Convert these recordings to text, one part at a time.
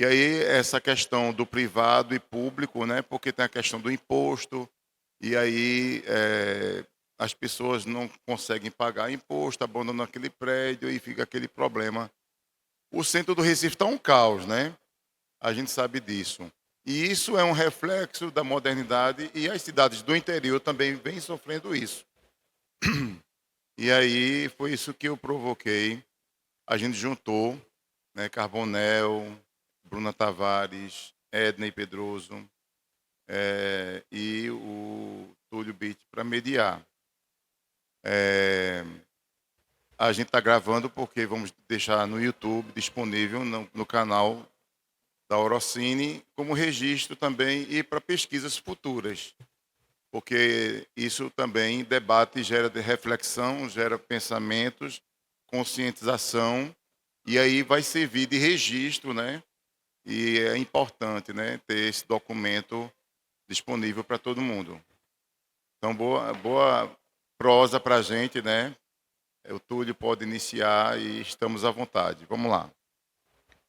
E aí essa questão do privado e público, né, porque tem a questão do imposto, e aí as pessoas não conseguem pagar imposto, abandonam aquele prédio e fica aquele problema. O centro do Recife está um caos, né? A gente sabe disso. E isso é um reflexo da modernidade e as cidades do interior também vêm sofrendo isso. E aí foi isso que eu provoquei. A gente juntou, né, Carbonel, Bruna Tavares, Ednei Pedroso e o Túlio Bitt para mediar. A gente está gravando porque vamos deixar no YouTube disponível no canal da Orocine como registro também e para pesquisas futuras, porque isso também debate gera de reflexão, gera pensamentos, conscientização e aí vai servir de registro, né? E é importante, né, ter esse documento disponível para todo mundo. Então, boa prosa para a gente, né? O Túlio pode iniciar e estamos à vontade. Vamos lá.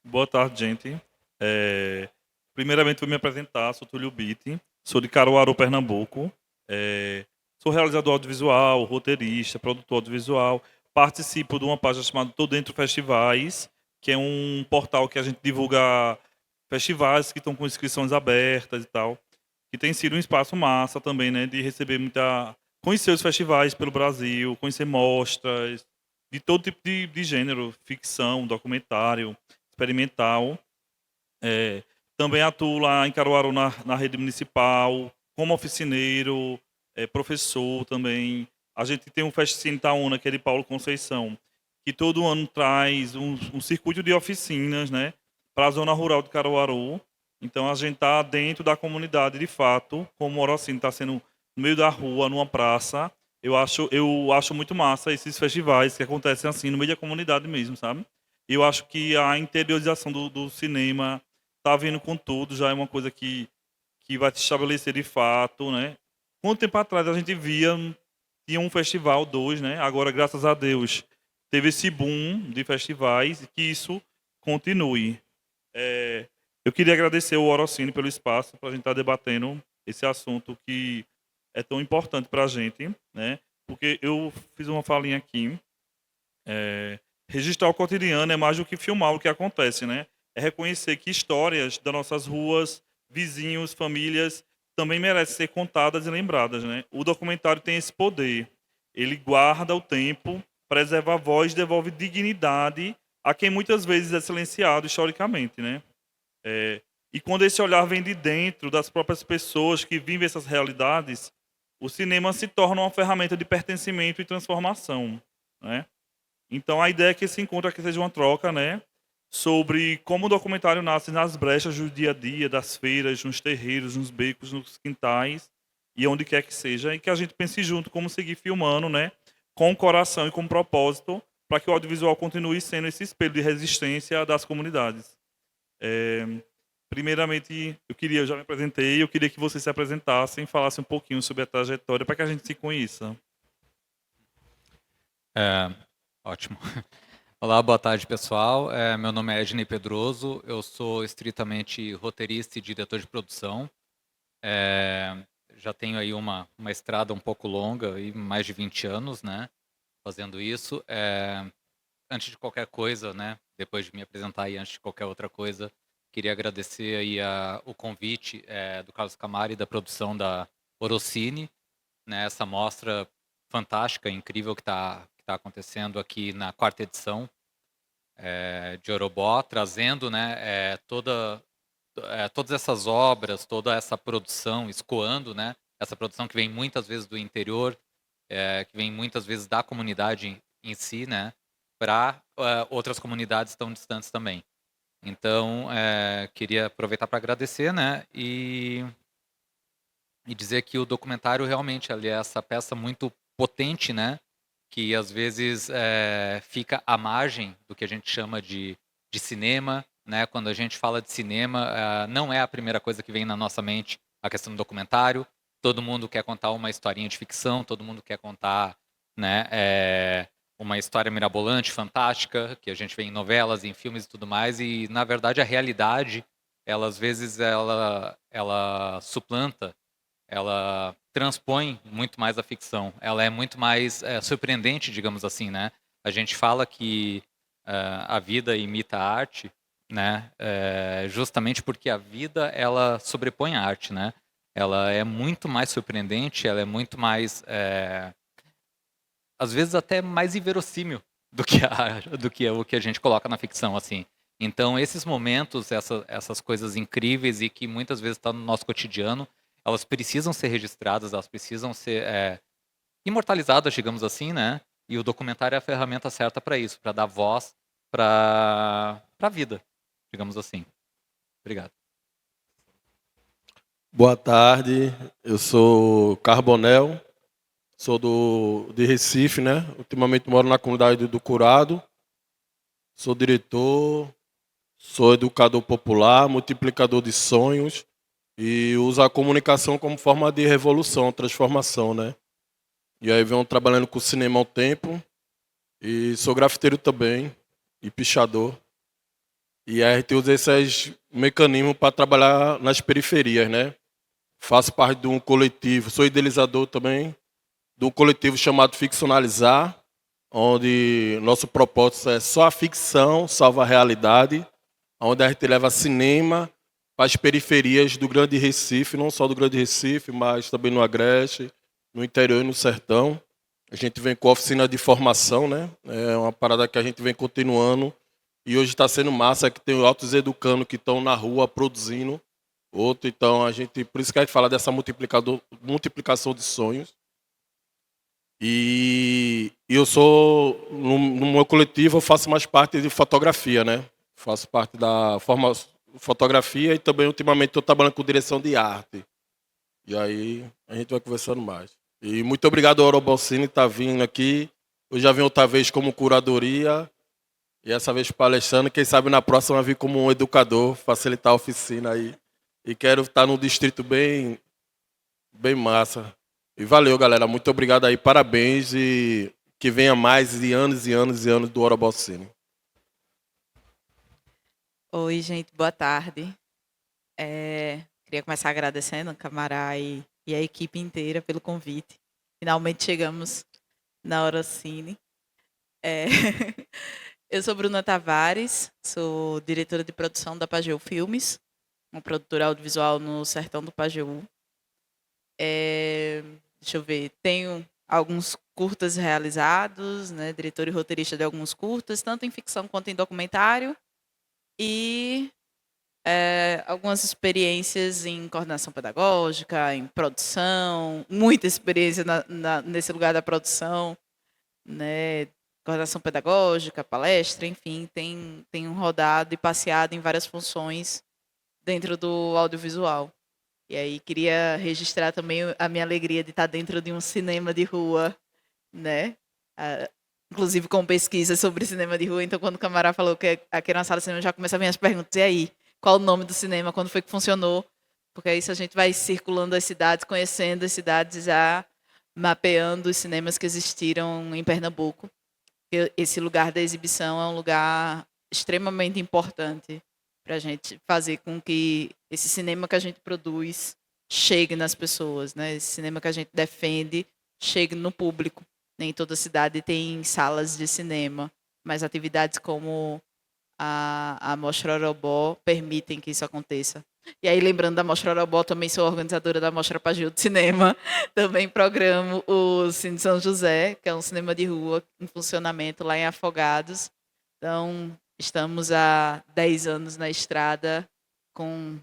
Boa tarde, gente. Primeiramente, vou me apresentar. Sou Túlio Bitti, sou de Caruaru, Pernambuco. Sou realizador audiovisual, roteirista, produtor audiovisual. Participo de uma página chamada Tô Dentro Festivais, que é um portal que a gente divulga festivais que estão com inscrições abertas e tal. Que tem sido um espaço massa também, né? De receber conhecer os festivais pelo Brasil, conhecer mostras de todo tipo de gênero, ficção, documentário, experimental. É, Também atuo lá em Caruaru na rede municipal, como oficineiro, professor também. A gente tem um Festicine Itaúna, que é de Paulo Conceição, que todo ano traz um circuito de oficinas, né, para a zona rural de Caruaru. Então a gente está dentro da comunidade de fato, como o Orocine está sendo no meio da rua, numa praça. Eu acho muito massa esses festivais que acontecem assim, no meio da comunidade mesmo, sabe? E eu acho que a interiorização do cinema tá vindo com tudo, já é uma coisa que vai se estabelecer de fato, né? Quanto tempo atrás a gente via, tinha um festival, dois, né? Agora, graças a Deus, teve esse boom de festivais e que isso continue. É, eu queria agradecer o Orocine pelo espaço para a gente estar debatendo esse assunto que é tão importante para a gente, né? Porque eu fiz uma falinha aqui. Registrar o cotidiano é mais do que filmar o que acontece, né? É reconhecer que histórias das nossas ruas, vizinhos, famílias também merecem ser contadas e lembradas, né? O documentário tem esse poder. Ele guarda o tempo, preserva a voz, devolve dignidade a quem muitas vezes é silenciado historicamente, né? E quando esse olhar vem de dentro das próprias pessoas que vivem essas realidades, o cinema se torna uma ferramenta de pertencimento e transformação, né? Então a ideia é que esse encontro aqui seja uma troca, né? Sobre como o documentário nasce nas brechas do dia a dia, das feiras, nos terreiros, nos becos, nos quintais e onde quer que seja, e que a gente pense junto como seguir filmando, né? Com o coração e com propósito, para que o audiovisual continue sendo esse espelho de resistência das comunidades. É, Primeiramente, eu já me apresentei, eu queria que vocês se apresentassem, falassem um pouquinho sobre a trajetória para que a gente se conheça. É, ótimo. Olá, boa tarde, pessoal. Meu nome é Ednei Pedroso, eu sou estritamente roteirista e diretor de produção. Já tenho aí uma estrada um pouco longa, aí, mais de 20 anos, né, fazendo isso. Antes de qualquer coisa, né, depois de me apresentar e antes de qualquer outra coisa, queria agradecer aí o convite do Carlos Camari, da produção da Orocine, né, essa mostra fantástica, incrível que tá acontecendo aqui na 4ª edição de Orobó, trazendo, né, todas essas obras, toda essa produção, escoando, né, essa produção que vem muitas vezes do interior, que vem muitas vezes da comunidade em si, né, para outras comunidades tão distantes também. Então, queria aproveitar para agradecer, né, e dizer que o documentário realmente ele é essa peça muito potente, né, que às vezes fica à margem do que a gente chama de cinema, né? Quando a gente fala de cinema, não é a primeira coisa que vem na nossa mente a questão do documentário. Todo mundo quer contar uma historinha de ficção, todo mundo quer contar, né, uma história mirabolante, fantástica, que a gente vê em novelas, em filmes e tudo mais, e na verdade a realidade, ela às vezes ela suplanta, ela transpõe muito mais a ficção. Ela é muito mais surpreendente, digamos assim, né? A gente fala que a vida imita a arte, né? Justamente porque a vida ela sobrepõe a arte, né? Ela é muito mais surpreendente, ela é muito mais às vezes até mais inverossímil do que o que a gente coloca na ficção, assim. Então, esses momentos, essas coisas incríveis e que muitas vezes estão no nosso cotidiano, elas precisam ser registradas, elas precisam ser imortalizadas, digamos assim, né? E o documentário é a ferramenta certa para isso, para dar voz para a vida, digamos assim. Obrigado. Boa tarde, eu sou Carbonel, sou de Recife, né? Ultimamente moro na comunidade do Curado, sou diretor, sou educador popular, multiplicador de sonhos e uso a comunicação como forma de revolução, transformação, né? E aí venho trabalhando com cinema há um tempo e sou grafiteiro também e pichador. E aí a gente usa esses mecanismos para trabalhar nas periferias, né? Faço parte de um coletivo, sou idealizador também de um coletivo chamado Ficcionalizar, onde nosso propósito é só a ficção salva a realidade, onde a gente leva cinema para as periferias do Grande Recife, não só do Grande Recife, mas também no Agreste, no interior e no sertão. A gente vem com oficina de formação, né? É uma parada que a gente vem continuando. E hoje está sendo massa que tem outros educando que estão na rua produzindo outro. Então, por isso que a gente fala dessa multiplicação de sonhos. E eu sou, no meu coletivo, eu faço mais parte de fotografia, né? Faço parte da fotografia e também, ultimamente, estou trabalhando com direção de arte. E aí, a gente vai conversando mais. E muito obrigado ao Orobolsini estar vindo aqui. Eu já vim outra vez como curadoria e essa vez palestrando. Quem sabe na próxima eu vir como um educador, facilitar a oficina aí. E quero estar num distrito bem massa. E valeu, galera. Muito obrigado aí. Parabéns e que venha mais de anos e anos e anos do Orobolsini. Oi, gente, boa tarde. Queria começar agradecendo a Camará e a equipe inteira pelo convite. Finalmente chegamos na Orocine. Eu sou Bruna Tavares, sou diretora de produção da Pajeú Filmes, uma produtora audiovisual no sertão do Pajeú. Deixa eu ver, tenho alguns curtas realizados, né, diretora e roteirista de alguns curtas, tanto em ficção quanto em documentário. E algumas experiências em coordenação pedagógica, em produção, muita experiência nesse lugar da produção, né? Coordenação pedagógica, palestra, enfim, tenho rodado e passeado em várias funções dentro do audiovisual. E aí queria registrar também a minha alegria de estar dentro de um cinema de rua, né? Inclusive com pesquisa sobre cinema de rua, então quando o Camará falou que aqui era uma sala de cinema, já começam a vir as perguntas, e aí? Qual o nome do cinema? Quando foi que funcionou? Porque aí a gente vai circulando as cidades, conhecendo as cidades, já mapeando os cinemas que existiram em Pernambuco. Esse lugar da exibição é um lugar extremamente importante para a gente fazer com que esse cinema que a gente produz chegue nas pessoas, né? Esse cinema que a gente defende chegue no público. Nem toda cidade tem salas de cinema, mas atividades como a Mostra Orobó permitem que isso aconteça. E aí, lembrando da Mostra Orobó, também sou organizadora da Mostra Pajeú de Cinema. Também programo o Cine São José, que é um cinema de rua em funcionamento lá em Afogados. Então, estamos há 10 anos na estrada com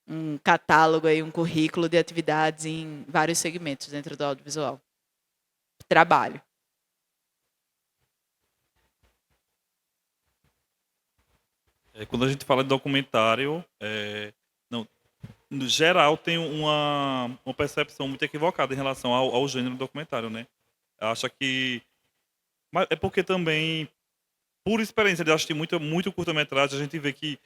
um catálogo, aí, um currículo de atividades em vários segmentos dentro do audiovisual. Trabalho. Quando a gente fala de documentário, no geral tem uma percepção muito equivocada em relação ao gênero documentário, né? Acha que... Mas é porque também, por experiência de assistir muito curta-metragem, a gente vê que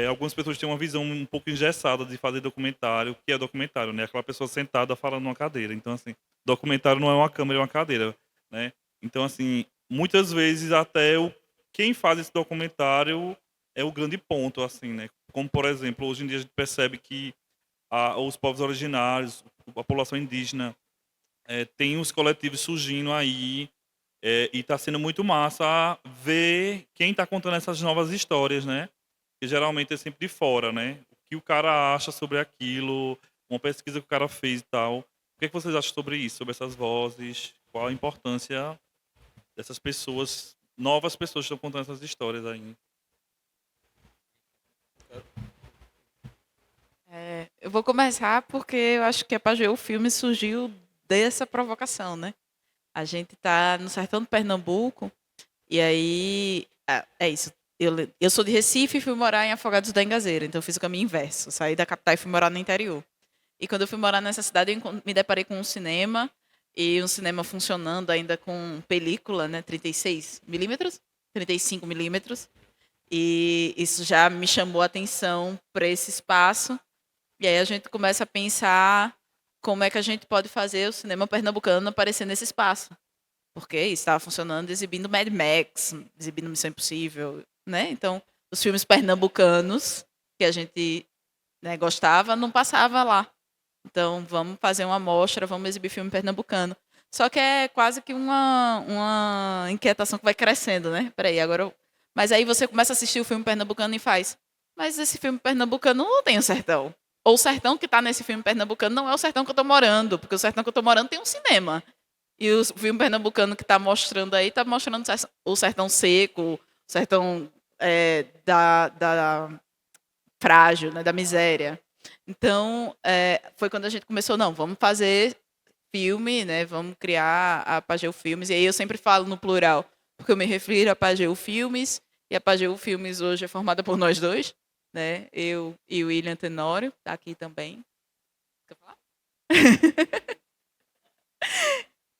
algumas pessoas têm uma visão um pouco engessada de fazer documentário, que é documentário, né? Aquela pessoa sentada falando numa cadeira. Então, assim, documentário não é uma câmera, é uma cadeira, né? Então, assim, muitas vezes até quem faz esse documentário é o grande ponto, assim, né? Como, por exemplo, hoje em dia a gente percebe que os povos originários, a população indígena, tem os coletivos surgindo aí, e está sendo muito massa ver quem está contando essas novas histórias, né? Que geralmente é sempre de fora, né? O que o cara acha sobre aquilo, uma pesquisa que o cara fez e tal. O que é que vocês acham sobre isso, sobre essas vozes? Qual a importância dessas pessoas, novas pessoas que estão contando essas histórias aí? Eu vou começar porque eu acho que a Pajeú Filme surgiu dessa provocação, né? A gente está no sertão do Pernambuco e aí é isso. Eu sou de Recife e fui morar em Afogados da Engazeira, então eu fiz o caminho inverso. Saí da capital e fui morar no interior. E quando eu fui morar nessa cidade, eu me deparei com um cinema e um cinema funcionando ainda com película, né, 36 milímetros, 35 milímetros. E isso já me chamou a atenção para esse espaço. E aí a gente começa a pensar como é que a gente pode fazer o cinema pernambucano aparecer nesse espaço. Porque isso estava funcionando exibindo Mad Max, exibindo Missão Impossível, né? Então, os filmes pernambucanos que a gente, né, gostava não passava lá. Então, vamos fazer uma amostra, vamos exibir filme pernambucano. Só que é quase que uma inquietação que vai crescendo, né? Peraí, agora Mas aí você começa a assistir o filme pernambucano e faz, mas esse filme pernambucano não tem o sertão. Ou o sertão que está nesse filme pernambucano não é o sertão que eu estou morando, porque o sertão que eu estou morando tem um cinema. E o filme pernambucano que está mostrando aí, está mostrando o sertão seco, o sertão da frágil, né, da miséria. Então, foi quando a gente começou, não, vamos fazer filme, né, vamos criar a Pajeú Filmes. E aí eu sempre falo no plural, porque eu me refiro a Pajeú Filmes, e a Pajeú Filmes hoje é formada por nós dois, né, eu e o William Tenório, está aqui também. Quer falar?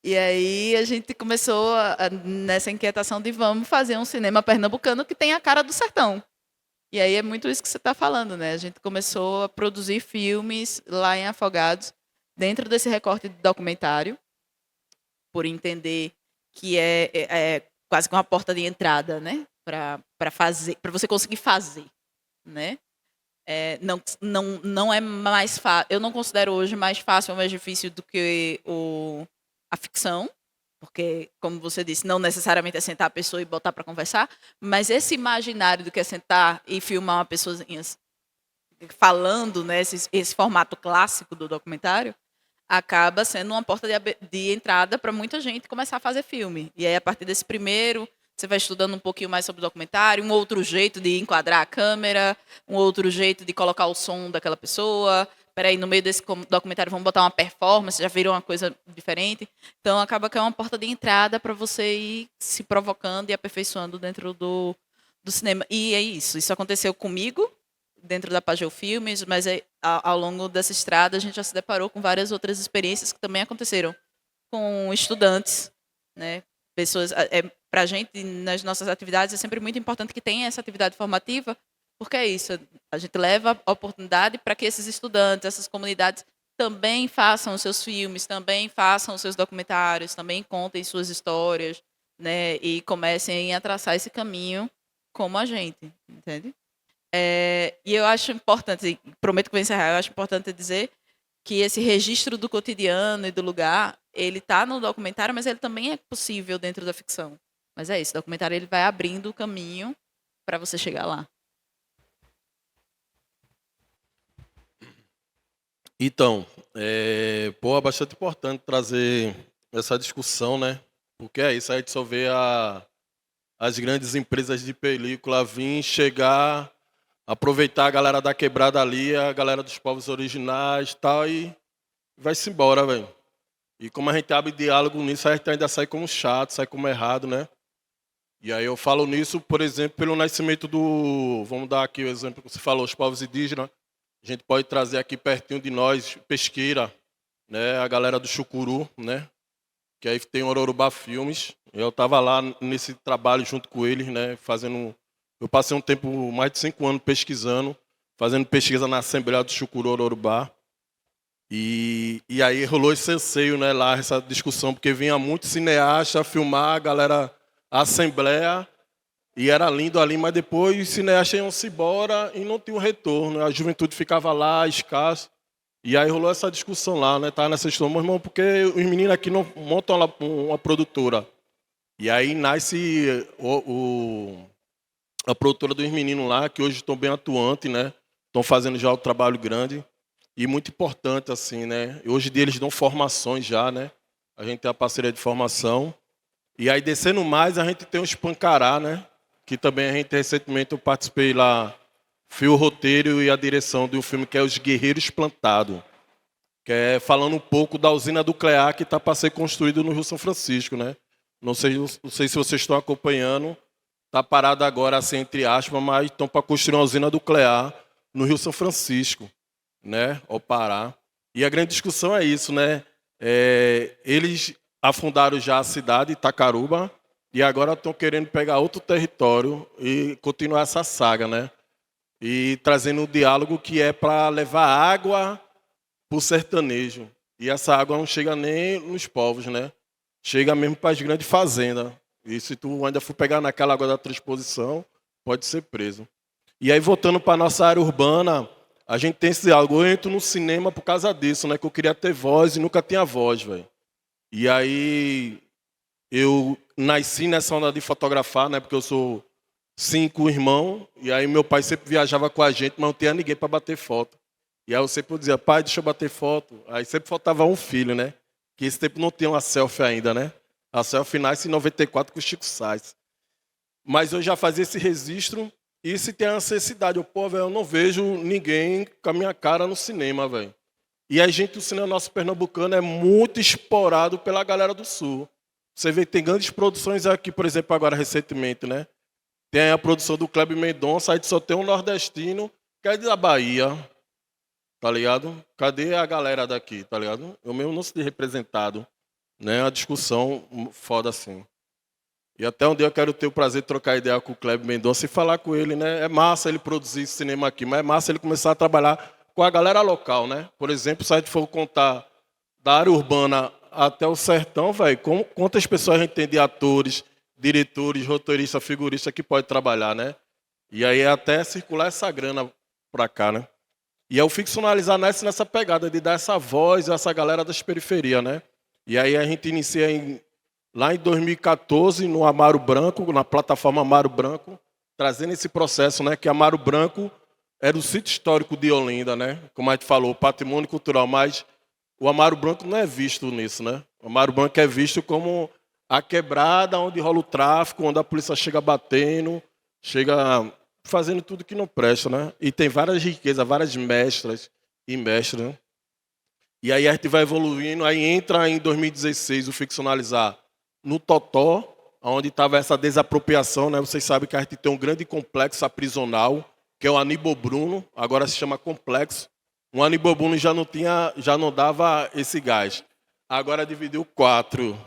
E aí a gente começou nessa inquietação de vamos fazer um cinema pernambucano que tenha a cara do sertão. E aí é muito isso que você está falando, né? A gente começou a produzir filmes lá em Afogados, dentro desse recorte de documentário, por entender que é quase que uma porta de entrada, né? Para fazer, para você conseguir fazer, né? Não é mais fácil. Eu não considero hoje mais fácil ou mais difícil do que a ficção, porque, como você disse, não necessariamente é sentar a pessoa e botar para conversar, mas esse imaginário do que é sentar e filmar uma pessoinha falando, né, esse formato clássico do documentário, acaba sendo uma porta de entrada para muita gente começar a fazer filme. E aí, a partir desse primeiro, você vai estudando um pouquinho mais sobre o documentário, um outro jeito de enquadrar a câmera, um outro jeito de colocar o som daquela pessoa. Peraí, no meio desse documentário vamos botar uma performance, já virou uma coisa diferente. Então, acaba que é uma porta de entrada para você ir se provocando e aperfeiçoando dentro do cinema. E é isso. Isso aconteceu comigo, dentro da Pajeú Filmes, mas ao longo dessa estrada a gente já se deparou com várias outras experiências que também aconteceram com estudantes, né? Pessoas, para a gente, nas nossas atividades, é sempre muito importante que tenha essa atividade formativa, porque é isso, a gente leva a oportunidade para que esses estudantes, essas comunidades, também façam os seus filmes, também façam os seus documentários, também contem suas histórias, né? E comecem a traçar esse caminho como a gente, entende? E eu acho importante, prometo que vou encerrar, eu acho importante dizer que esse registro do cotidiano e do lugar, ele está no documentário, mas ele também é possível dentro da ficção. Mas é isso, o documentário ele vai abrindo o caminho para você chegar lá. Então, é bastante importante trazer essa discussão, né? Porque é isso, a gente só vê as grandes empresas de película vir, chegar, aproveitar a galera da quebrada ali, a galera dos povos originais e tal, e vai-se embora, velho. E como a gente abre diálogo nisso, a gente ainda sai como chato, sai como errado, né? E aí eu falo nisso, por exemplo, pelo nascimento vamos dar aqui o exemplo que você falou, os povos indígenas. A gente pode trazer aqui pertinho de nós, Pesqueira, né? A galera do Chucuru, né? Que aí tem o Ororubá Filmes. Eu estava lá nesse trabalho junto com eles, né? Eu passei um tempo, mais de 5 anos pesquisando, fazendo pesquisa na Assembleia do Chucuru Ororubá. E aí rolou esse anseio, né, lá, essa discussão, porque vinha muito cineasta filmar, a galera a assembleia, e era lindo ali, mas depois os cineastas iam-se embora e não tinha um retorno. A juventude ficava lá, escasso. E aí rolou essa discussão lá, né? Tava nessa história, meu irmão, porque os meninos aqui não montam lá uma produtora. E aí nasce a produtora dos meninos lá, que hoje estão bem atuantes, né? Estão fazendo já o trabalho grande e muito importante, assim, né? E hoje em dia eles dão formações já, né? A gente tem a parceria de formação. E aí, descendo mais, a gente tem o Espancará, né? Que também a gente, recentemente, eu participei lá, fui o roteiro e a direção de um filme que é Os Guerreiros Plantados, que é falando um pouco da usina nuclear que está para ser construída no Rio São Francisco, né? Não sei se vocês estão acompanhando, está parado agora, assim, entre aspas, mas estão para construir uma usina nuclear no Rio São Francisco, né? Ao Pará. E a grande discussão é isso, né? Eles afundaram já a cidade, Itacaruba, e agora estão querendo pegar outro território e continuar essa saga, né? E trazendo um diálogo que é para levar água para o sertanejo. E essa água não chega nem nos povos, né? Chega mesmo para as grandes fazendas. E se tu ainda for pegar naquela água da transposição, pode ser preso. E aí, voltando para a nossa área urbana, a gente tem esse diálogo. Eu entro no cinema por causa disso, né? Que eu queria ter voz e nunca tinha voz, velho. E aí, eu nasci nessa onda de fotografar, né? Porque eu sou 5 irmãos. E aí, meu pai sempre viajava com a gente, mas não tinha ninguém para bater foto. E aí, eu sempre dizia, pai, deixa eu bater foto. Aí, sempre faltava um filho, né? Que esse tempo não tinha uma selfie ainda, né? A selfie nasce em 94 com o Chico Sainz. Mas eu já fazia esse registro. E se tem a necessidade, velho, eu não vejo ninguém com a minha cara no cinema, velho. E a gente, o cinema nosso pernambucano é muito explorado pela galera do Sul. Você vê que tem grandes produções aqui, por exemplo, agora recentemente, né? Tem a produção do Kleber Mendonça, aí só tem um nordestino, que é da Bahia, tá ligado? Cadê a galera daqui, tá ligado? Eu mesmo não sou representado, né? Uma discussão foda assim. E até um dia eu quero ter o prazer de trocar ideia com o Kleber Mendonça e falar com ele, né? É massa ele produzir cinema aqui, mas é massa ele começar a trabalhar com a galera local, né? Por exemplo, se a gente for contar da área urbana até o sertão, velho, quantas pessoas a gente tem de atores, diretores, roteiristas, figuristas que pode trabalhar, né? E aí é até circular essa grana pra cá, né? E eu ficcionalizar nessa pegada de dar essa voz a essa galera das periferias, né? E aí a gente inicia lá em 2014 no Amaro Branco, na plataforma Amaro Branco, trazendo esse processo, né? Que Amaro Branco era o sítio histórico de Olinda, né? Como a gente falou, patrimônio cultural, mas o Amaro Branco não é visto nisso, né? O Amaro Branco é visto como a quebrada onde rola o tráfico, onde a polícia chega batendo, chega fazendo tudo que não presta, né? E tem várias riquezas, várias mestras e mestres, né? E aí a gente vai evoluindo, aí entra em 2016 o ficcionalizar no Totó, onde estava essa desapropriação, né? Vocês sabem que a gente tem um grande complexo aprisional, que é o Aníbal Bruno, agora se chama Complexo. O Aníbal Bruno já não dava esse gás. Agora dividiu 4.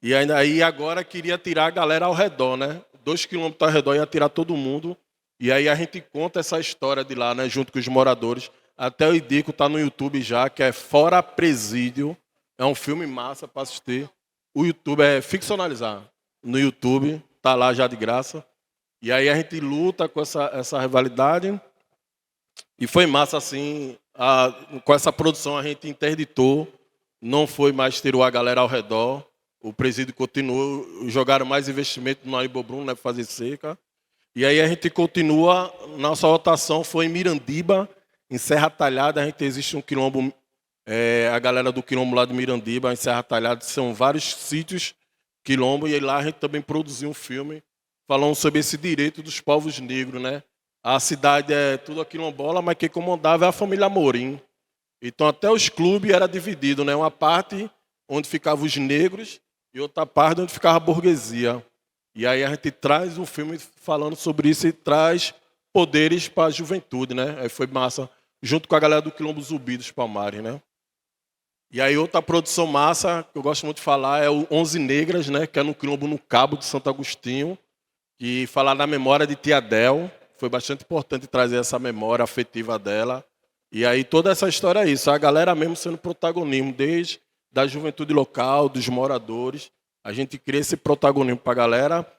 E aí agora queria tirar a galera ao redor, né? 2 quilômetros ao redor ia tirar todo mundo. E aí a gente conta essa história de lá, né? Junto com os moradores. Até o Idico tá no YouTube já, que é Fora Presídio. É um filme massa para assistir. O YouTube é ficcionalizar. No YouTube, tá lá já de graça. E aí a gente luta com essa rivalidade. E foi massa, assim, com essa produção a gente interditou, não foi mais tirou a galera ao redor, o presídio continuou, jogaram mais investimento no Aníbal Bruno, né, para fazer seca. E aí a gente continua, nossa rotação foi em Mirandiba, em Serra Talhada, a gente existe um quilombo, a galera do quilombo lá de Mirandiba, em Serra Talhada, são vários sítios, quilombo, e lá a gente também produziu um filme falando sobre esse direito dos povos negros, né? A cidade é tudo quilombola, mas quem comandava é a família Amorim. Então até os clubes era dividido, né? Uma parte onde ficavam os negros e outra parte onde ficava a burguesia. E aí a gente traz um filme falando sobre isso e traz poderes para a juventude, né? Aí foi massa, junto com a galera do Quilombo Zumbi dos Palmares, né? E aí outra produção massa, que eu gosto muito de falar, é o 11 Negras, né? Que é no Quilombo no Cabo de Santo Agostinho, que fala da memória de Tia Del. Foi bastante importante trazer essa memória afetiva dela. E aí toda essa história é isso, a galera mesmo sendo protagonismo, desde da juventude local, dos moradores. A gente cria esse protagonismo para a galera.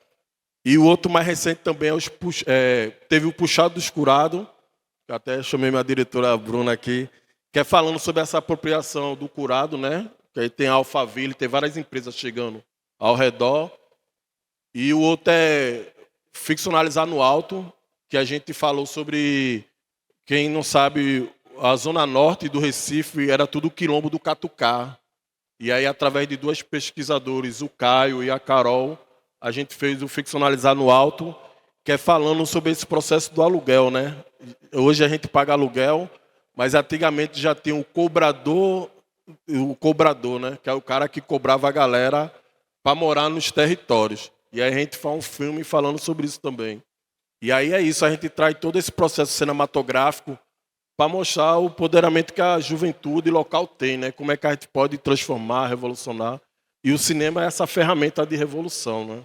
E o outro mais recente também teve o Puxado do Escurado, que eu até chamei minha diretora Bruna aqui, que é falando sobre essa apropriação do curado, né? Que aí tem a Alphaville, tem várias empresas chegando ao redor. E o outro é Ficcionalizar no Alto, que a gente falou sobre, quem não sabe, a zona norte do Recife era tudo quilombo do Catucá. E aí, através de duas pesquisadores, o Caio e a Carol, a gente fez o Ficcionalizar no Alto, que é falando sobre esse processo do aluguel, né? Hoje a gente paga aluguel, mas antigamente já tinha o cobrador, né? Que é o cara que cobrava a galera para morar nos territórios. E aí a gente faz um filme falando sobre isso também. E aí é isso, a gente traz todo esse processo cinematográfico para mostrar o empoderamento que a juventude local tem, né? Como é que a gente pode transformar, revolucionar. E o cinema é essa ferramenta de revolução, né?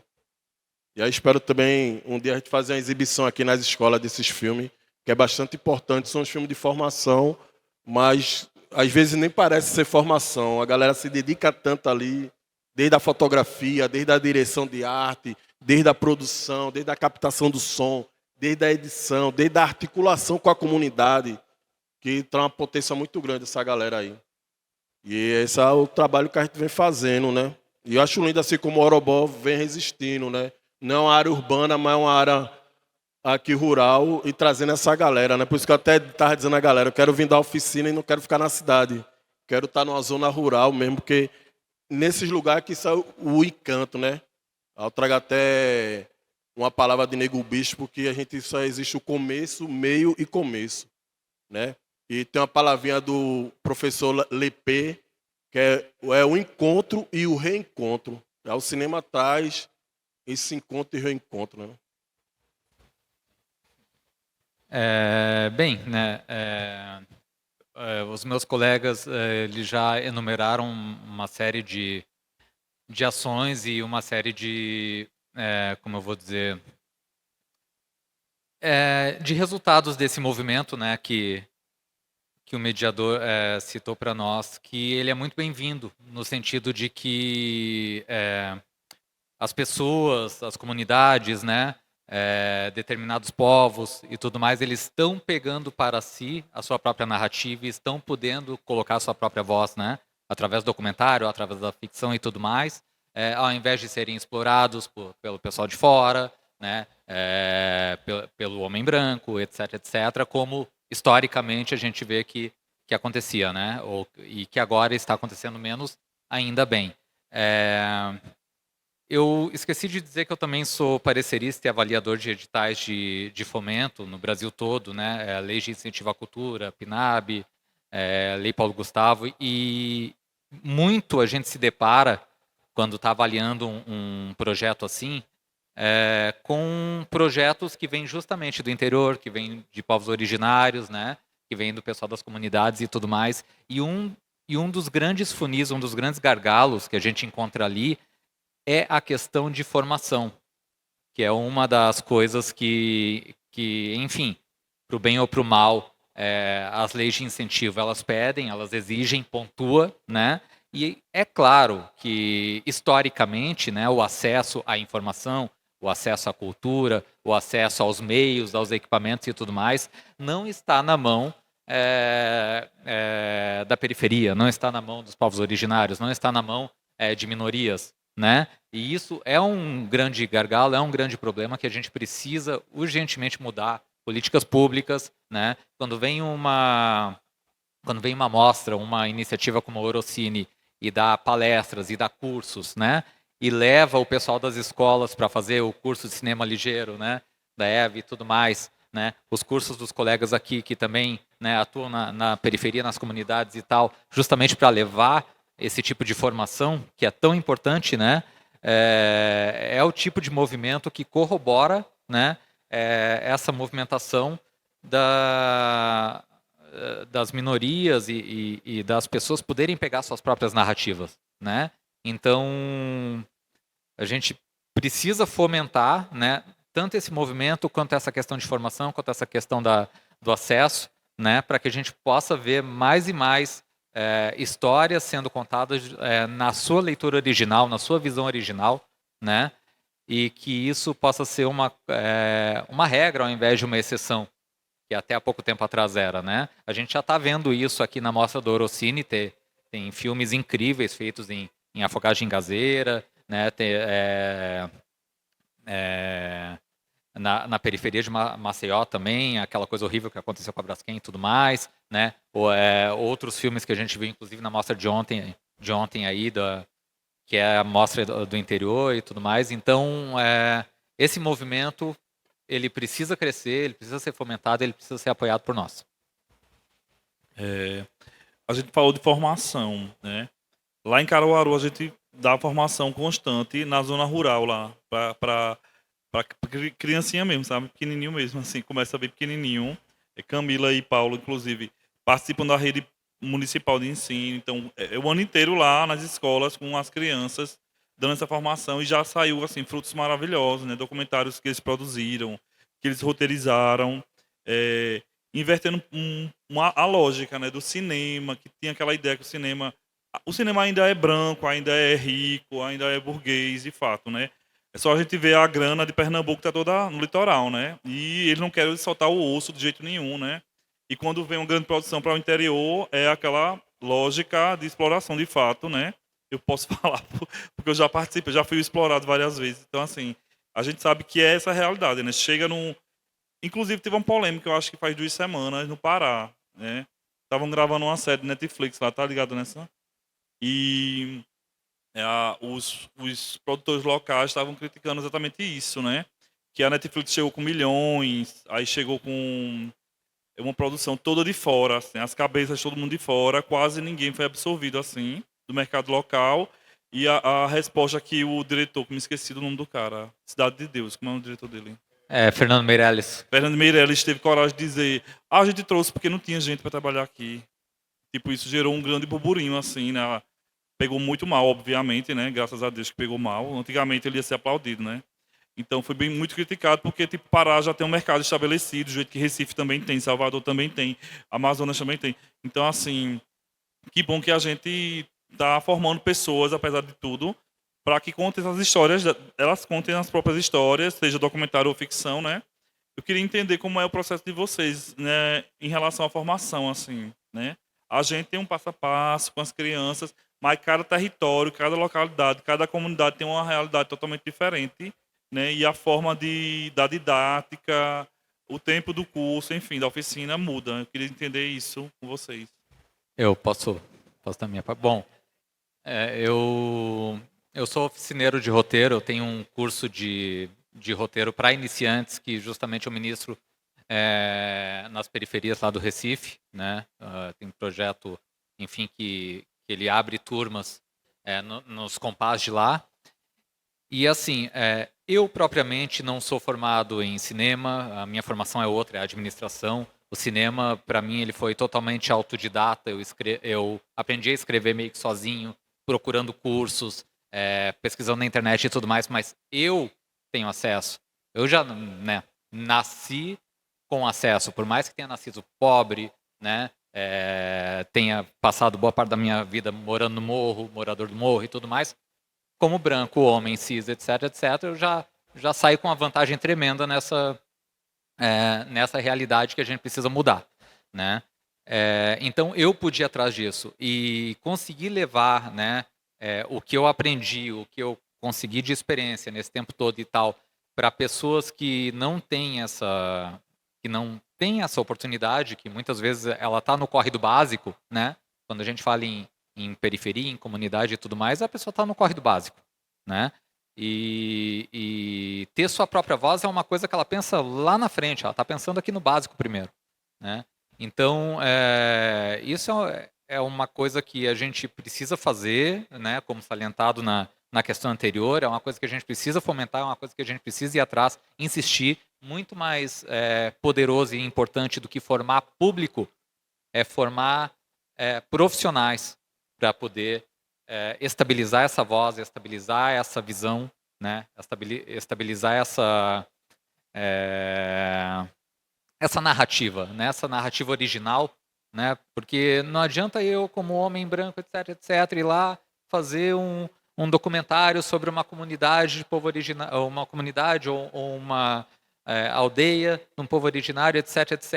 E aí espero também um dia a gente fazer uma exibição aqui nas escolas desses filmes, que é bastante importante. São os filmes de formação, mas às vezes nem parece ser formação. A galera se dedica tanto ali, desde a fotografia, desde a direção de arte, desde a produção, desde a captação do som, desde a edição, desde a articulação com a comunidade, que traz uma potência muito grande essa galera aí. E esse é o trabalho que a gente vem fazendo, né? E eu acho lindo assim como o Orobó vem resistindo, né? Não é uma área urbana, mas é uma área aqui rural e trazendo essa galera, né? Por isso que eu até estava dizendo à galera, eu quero vir da oficina e não quero ficar na cidade. Quero estar numa zona rural mesmo, porque nesses lugares que isso é o encanto, né? Eu trago até uma palavra de Nego Bicho, porque a gente só existe o começo, meio e começo, né? E tem uma palavrinha do professor Lepé, que é o encontro e o reencontro. O cinema traz esse encontro e reencontro, né? Bem, né? Os meus colegas eles já enumeraram uma série de ações e uma série de, como eu vou dizer, de resultados desse movimento, né, que o mediador citou para nós, que ele é muito bem-vindo, no sentido de que as pessoas, as comunidades, né, determinados povos e tudo mais, eles estão pegando para si a sua própria narrativa e estão podendo colocar a sua própria voz, né, através do documentário, através da ficção e tudo mais, ao invés de serem explorados pelo pessoal de fora, né, pelo homem branco, etc, etc, como historicamente a gente vê que acontecia, né, e que agora está acontecendo menos, ainda bem. Eu esqueci de dizer que eu também sou parecerista e avaliador de editais de fomento no Brasil todo, né? Lei de Incentivo à Cultura, PNAB, Lei Paulo Gustavo, e muito a gente se depara, quando está avaliando um projeto assim, com projetos que vêm justamente do interior, que vêm de povos originários, né? Que vêm do pessoal das comunidades e tudo mais. E um dos grandes funis, um dos grandes gargalos que a gente encontra ali é a questão de formação, que é uma das coisas que enfim, para o bem ou para o mal, as leis de incentivo, elas pedem, elas exigem, pontua, né? E é claro que, historicamente, né, o acesso à informação, o acesso à cultura, o acesso aos meios, aos equipamentos e tudo mais, não está na mão da periferia, não está na mão dos povos originários, não está na mão de minorias, né? E isso é um grande gargalo, é um grande problema que a gente precisa urgentemente mudar. Políticas públicas, né? Quando vem uma mostra, uma iniciativa como a Orocine e dá palestras e dá cursos, né? E leva o pessoal das escolas para fazer o curso de cinema ligeiro, né? Da EVA e tudo mais, né? Os cursos dos colegas aqui que também, né, atuam na periferia, nas comunidades e tal, justamente para levar esse tipo de formação, que é tão importante, né? É o tipo de movimento que corrobora, né, essa movimentação das minorias e das pessoas poderem pegar suas próprias narrativas, né? Então, a gente precisa fomentar, né, tanto esse movimento, quanto essa questão de formação, quanto essa questão do acesso, né, para que a gente possa ver mais e mais histórias sendo contadas na sua leitura original, na sua visão original, né? E que isso possa ser uma regra ao invés de uma exceção, que até há pouco tempo atrás era, né? A gente já está vendo isso aqui na mostra do Orocine, tem filmes incríveis feitos em Afogagem Gazeira, né? Na periferia de Maceió também, aquela coisa horrível que aconteceu com a Braskem e tudo mais, né? Outros filmes que a gente viu, inclusive na mostra de ontem aí, que é a mostra do interior e tudo mais. Então, esse movimento, ele precisa crescer, ele precisa ser fomentado, ele precisa ser apoiado por nós. A gente falou de formação, né? Lá em Caruaru a gente dá formação constante na zona rural lá, para criancinha mesmo, sabe? Pequenininho mesmo, assim, começa bem pequenininho. Camila e Paulo, inclusive, participam da rede municipal de ensino. Então, o ano inteiro lá nas escolas com as crianças dando essa formação e já saiu assim frutos maravilhosos, né? Documentários que eles produziram, que eles roteirizaram, invertendo a lógica, né, do cinema, que tinha aquela ideia que o cinema ainda é branco, ainda é rico, ainda é burguês, de fato, né? É só a gente ver a grana de Pernambuco que tá toda no litoral, né? E eles não querem soltar o osso de jeito nenhum, né? E quando vem uma grande produção para o interior, é aquela lógica de exploração de fato, né? Eu posso falar porque eu já participei, já fui explorado várias vezes. Então, assim, a gente sabe que é essa a realidade, né? Chega num... Inclusive, teve uma polêmica, eu acho que faz 2 semanas, no Pará, né? Estavam gravando uma série de Netflix lá, tá ligado nessa? E os produtores locais estavam criticando exatamente isso, né? Que a Netflix chegou com milhões, aí chegou com uma produção toda de fora, assim, as cabeças de todo mundo de fora, quase ninguém foi absorvido assim do mercado local. E a resposta que o diretor, que me esqueci do nome do cara, Cidade de Deus, como é o diretor dele? Fernando Meirelles. Fernando Meirelles teve coragem de dizer: a gente trouxe porque não tinha gente para trabalhar aqui. Tipo, isso gerou um grande burburinho, assim, né? Pegou muito mal, obviamente, né? Graças a Deus que pegou mal. Antigamente ele ia ser aplaudido, né? Então foi muito criticado porque, tipo, Pará já tem um mercado estabelecido, do jeito que Recife também tem, Salvador também tem, Amazonas também tem. Então, assim, que bom que a gente está formando pessoas, apesar de tudo, para que contem essas histórias, elas contem as próprias histórias, seja documentário ou ficção, né? Eu queria entender como é o processo de vocês, né, em relação à formação, assim, né? A gente tem um passo a passo com as crianças, mas cada território, cada localidade, cada comunidade tem uma realidade totalmente diferente, né? E a forma da didática, o tempo do curso, enfim, da oficina muda. Eu queria entender isso com vocês. Eu posso dar minha parte. Bom, eu sou oficineiro de roteiro, eu tenho um curso de roteiro para iniciantes que justamente eu ministro nas periferias lá do Recife, né? Tem um projeto, enfim, que ele abre turmas nos compás de lá. E assim, eu propriamente não sou formado em cinema, a minha formação é outra, é administração. O cinema, para mim, ele foi totalmente autodidata. Eu aprendi a escrever meio que sozinho, procurando cursos, pesquisando na internet e tudo mais, mas eu tenho acesso. Eu já, né, nasci com acesso, por mais que tenha nascido pobre, né, tenha passado boa parte da minha vida morando no morro, morador do morro e tudo mais, como branco, homem, cis, etc, eu já saio com uma vantagem tremenda nessa realidade que a gente precisa mudar, né? Então eu pude ir atrás disso e conseguir levar, né, o que eu aprendi, o que eu consegui de experiência nesse tempo todo e tal, para pessoas que não têm essa oportunidade, que muitas vezes ela está no corre do básico, né? Quando a gente fala em periferia, em comunidade e tudo mais, a pessoa está no corre do básico, né? E ter sua própria voz é uma coisa que ela pensa lá na frente, ela está pensando aqui no básico primeiro, né? Então, isso é uma coisa que a gente precisa fazer, né? Como salientado na questão anterior, é uma coisa que a gente precisa fomentar, é uma coisa que a gente precisa ir atrás, insistir. Muito mais poderoso e importante do que formar público é formar profissionais para poder estabilizar essa voz, estabilizar essa visão, né? Estabilizar essa narrativa, né? Essa narrativa original, né? Porque não adianta eu, como homem branco, etc, etc, ir lá fazer um documentário sobre uma comunidade de povo originário, uma comunidade ou uma aldeia, um povo originário, etc, etc.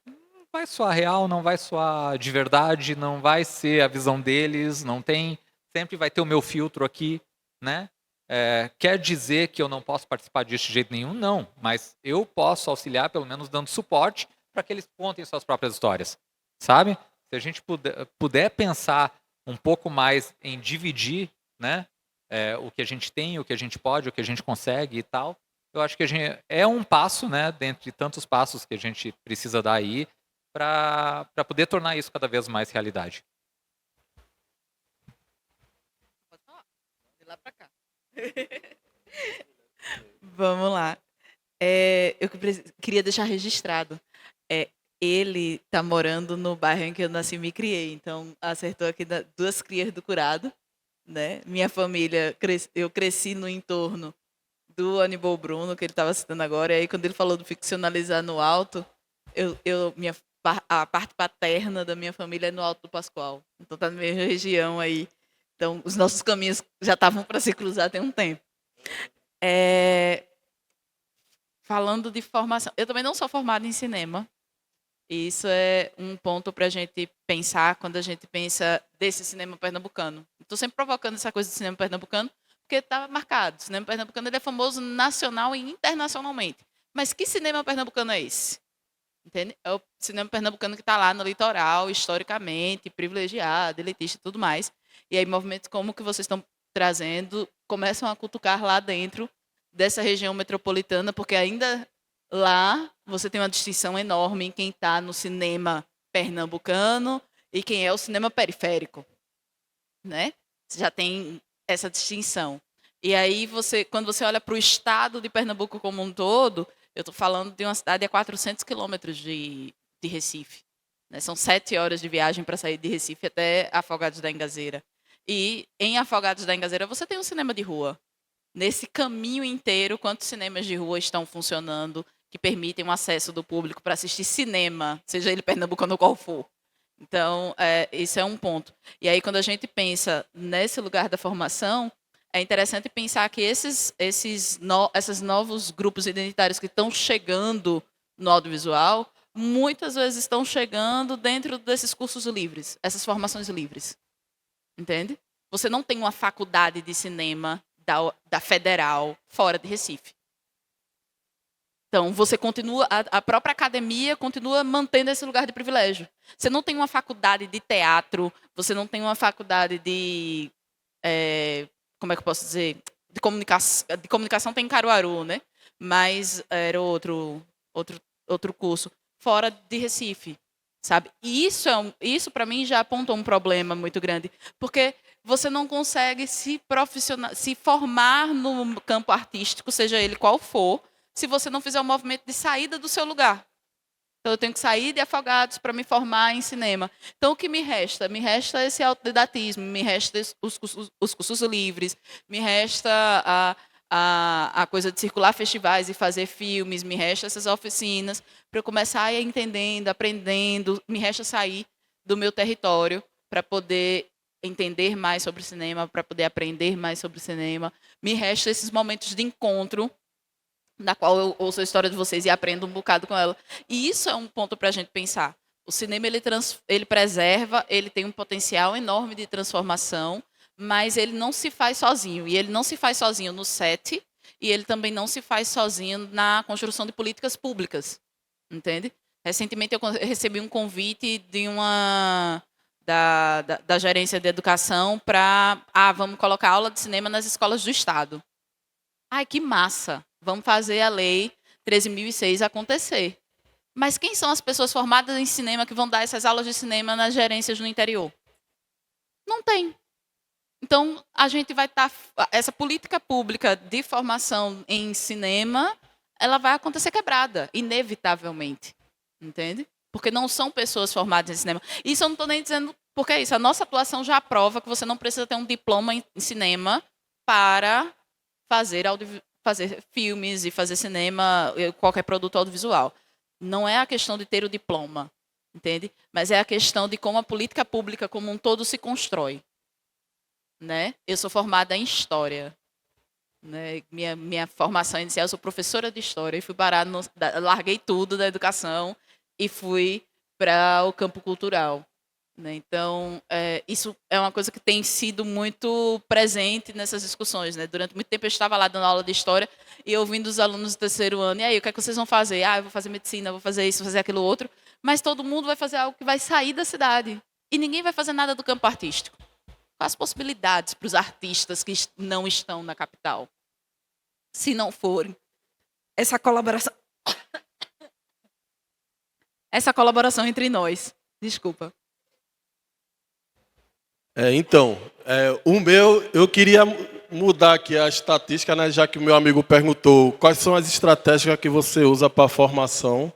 Não vai soar real, não vai soar de verdade, não vai ser a visão deles, não tem, sempre vai ter o meu filtro aqui, né? Quer dizer que eu não posso participar disso de jeito nenhum? Não, mas eu posso auxiliar, pelo menos dando suporte, para que eles contem suas próprias histórias, sabe? Se a gente puder pensar um pouco mais em dividir, né, o que a gente tem, o que a gente pode, o que a gente consegue e tal, eu acho que a gente é um passo, né, dentre tantos passos que a gente precisa dar aí para poder tornar isso cada vez mais realidade. Pode falar. De lá para cá. Vamos lá. Eu queria deixar registrado. Ele está morando no bairro em que eu nasci e me criei. Então, acertou aqui duas crias do curado. Né? Minha família, eu cresci no entorno do Aníbal Bruno, que ele estava citando agora. E aí, quando ele falou do ficcionalizar no alto, a parte paterna da minha família é no Alto do Pascoal. Então, está na mesma região aí. Então, os nossos caminhos já estavam para se cruzar tem um tempo. Falando de formação, eu também não sou formada em cinema. E isso é um ponto para a gente pensar quando a gente pensa desse cinema pernambucano. Estou sempre provocando essa coisa do cinema pernambucano, porque está marcado. O cinema pernambucano ele é famoso nacional e internacionalmente. Mas que cinema pernambucano é esse? Entende? É o cinema pernambucano que está lá no litoral, historicamente, privilegiado, elitista e tudo mais. E aí movimentos como o que vocês estão trazendo começam a cutucar lá dentro dessa região metropolitana, porque ainda lá você tem uma distinção enorme em quem está no cinema pernambucano e quem é o cinema periférico, né? Você já tem essa distinção. E aí quando você olha para o estado de Pernambuco como um todo, eu estou falando de uma cidade a 400 quilômetros de Recife. Né? São 7 horas de viagem para sair de Recife até Afogados da Engazeira. E em Afogados da Engazeira você tem um cinema de rua. Nesse caminho inteiro, quantos cinemas de rua estão funcionando que permitem o acesso do público para assistir cinema, seja ele pernambucano ou qual for. Então, isso é um ponto. E aí, quando a gente pensa nesse lugar da formação, é interessante pensar que esses novos grupos identitários que estão chegando no audiovisual, muitas vezes estão chegando dentro desses cursos livres, essas formações livres. Entende? Você não tem uma faculdade de cinema da Federal fora de Recife. Então, você continua, a própria academia continua mantendo esse lugar de privilégio. Você não tem uma faculdade de teatro, você não tem uma faculdade de, como é que eu posso dizer, de comunicação tem em Caruaru, né? Mas era outro curso fora de Recife, sabe? E isso para mim já apontou um problema muito grande, porque você não consegue se formar no campo artístico, seja ele qual for, se você não fizer um movimento de saída do seu lugar. Então, eu tenho que sair de Afogados para me formar em cinema. Então, o que me resta? Me resta esse autodidatismo, me resta os cursos livres, me resta a coisa de circular festivais e fazer filmes, me resta essas oficinas para eu começar a ir entendendo, aprendendo, me resta sair do meu território para poder entender mais sobre cinema, para poder aprender mais sobre cinema. Me resta esses momentos de encontro na qual eu ouço a história de vocês e aprendo um bocado com ela. E isso é um ponto para a gente pensar. O cinema, ele preserva, ele tem um potencial enorme de transformação, mas ele não se faz sozinho. E ele não se faz sozinho no set, e ele também não se faz sozinho na construção de políticas públicas. Entende? Recentemente eu recebi um convite da gerência de educação para vamos colocar aula de cinema nas escolas do Estado. Ai, que massa! Vamos fazer a lei 13.006 acontecer. Mas quem são as pessoas formadas em cinema que vão dar essas aulas de cinema nas gerências no interior? Não tem. Então, a gente vai estar... essa política pública de formação em cinema, ela vai acontecer quebrada, inevitavelmente. Entende? Porque não são pessoas formadas em cinema. Isso eu não estou nem dizendo... Porque é isso, a nossa atuação já prova que você não precisa ter um diploma em cinema para fazer filmes e fazer cinema, qualquer produto audiovisual. Não é a questão de ter o diploma. entende? Mas é a questão de como a política pública como um todo se constrói, né? Eu sou formada em História, né? Minha formação inicial, eu sou professora de História e fui parar, larguei tudo da educação e fui para o campo cultural, né? Então, isso é uma coisa que tem sido muito presente nessas discussões, né? Durante muito tempo eu estava lá dando aula de História e ouvindo os alunos do terceiro ano, e aí, o que é que vocês vão fazer? Eu vou fazer medicina, vou fazer isso, vou fazer aquilo outro, mas todo mundo vai fazer algo que vai sair da cidade e ninguém vai fazer nada do campo artístico. Quais as possibilidades para os artistas que não estão na capital? Se não forem essa colaboração entre nós. Desculpa. Eu queria mudar aqui a estatística, né, já que o meu amigo perguntou quais são as estratégias que você usa para a formação.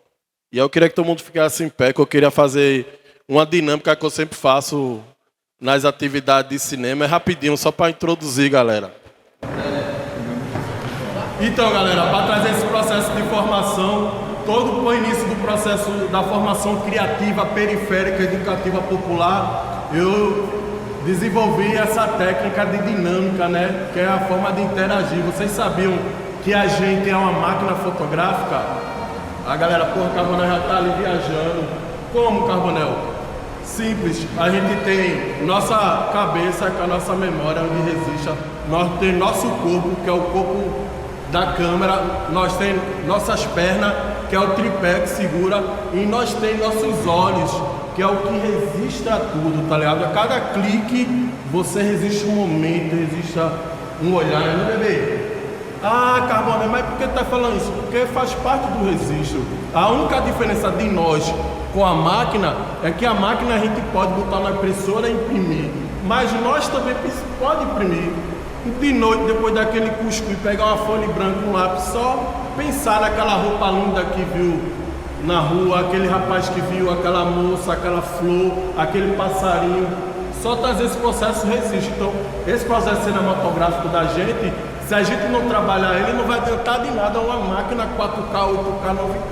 E eu queria que todo mundo ficasse em pé, que eu queria fazer uma dinâmica que eu sempre faço nas atividades de cinema. É rapidinho, só para introduzir, galera. Então, galera, para trazer esse processo de formação, todo o início do processo da formação criativa, periférica, educativa popular, eu desenvolvi essa técnica de dinâmica, né, que é a forma de interagir. Vocês sabiam que a gente é uma máquina fotográfica? A galera, Carbonel já está ali viajando. Como, Carbonel? Simples, a gente tem nossa cabeça, que é a nossa memória, onde resiste. Nós temos nosso corpo, que é o corpo da câmera, nós temos nossas pernas, que é o tripé que segura, e nós temos nossos olhos, que é o que resiste a tudo, tá ligado? A cada clique, você resiste um momento, resiste um olhar, né, bebê? Carbonel, mas por que tá falando isso? Porque faz parte do registro. A única diferença de nós com a máquina é que a máquina a gente pode botar na impressora e imprimir, mas nós também pode imprimir. De noite, depois daquele cuscuz, pegar uma folha branca, um lápis, só pensar naquela roupa linda que viu na rua, aquele rapaz que viu, aquela moça, aquela flor, aquele passarinho, só trazer esse processo resiste. Então, esse processo cinematográfico da gente, se a gente não trabalhar ele, não vai adiantar de nada uma máquina 4K, 8K, 9K,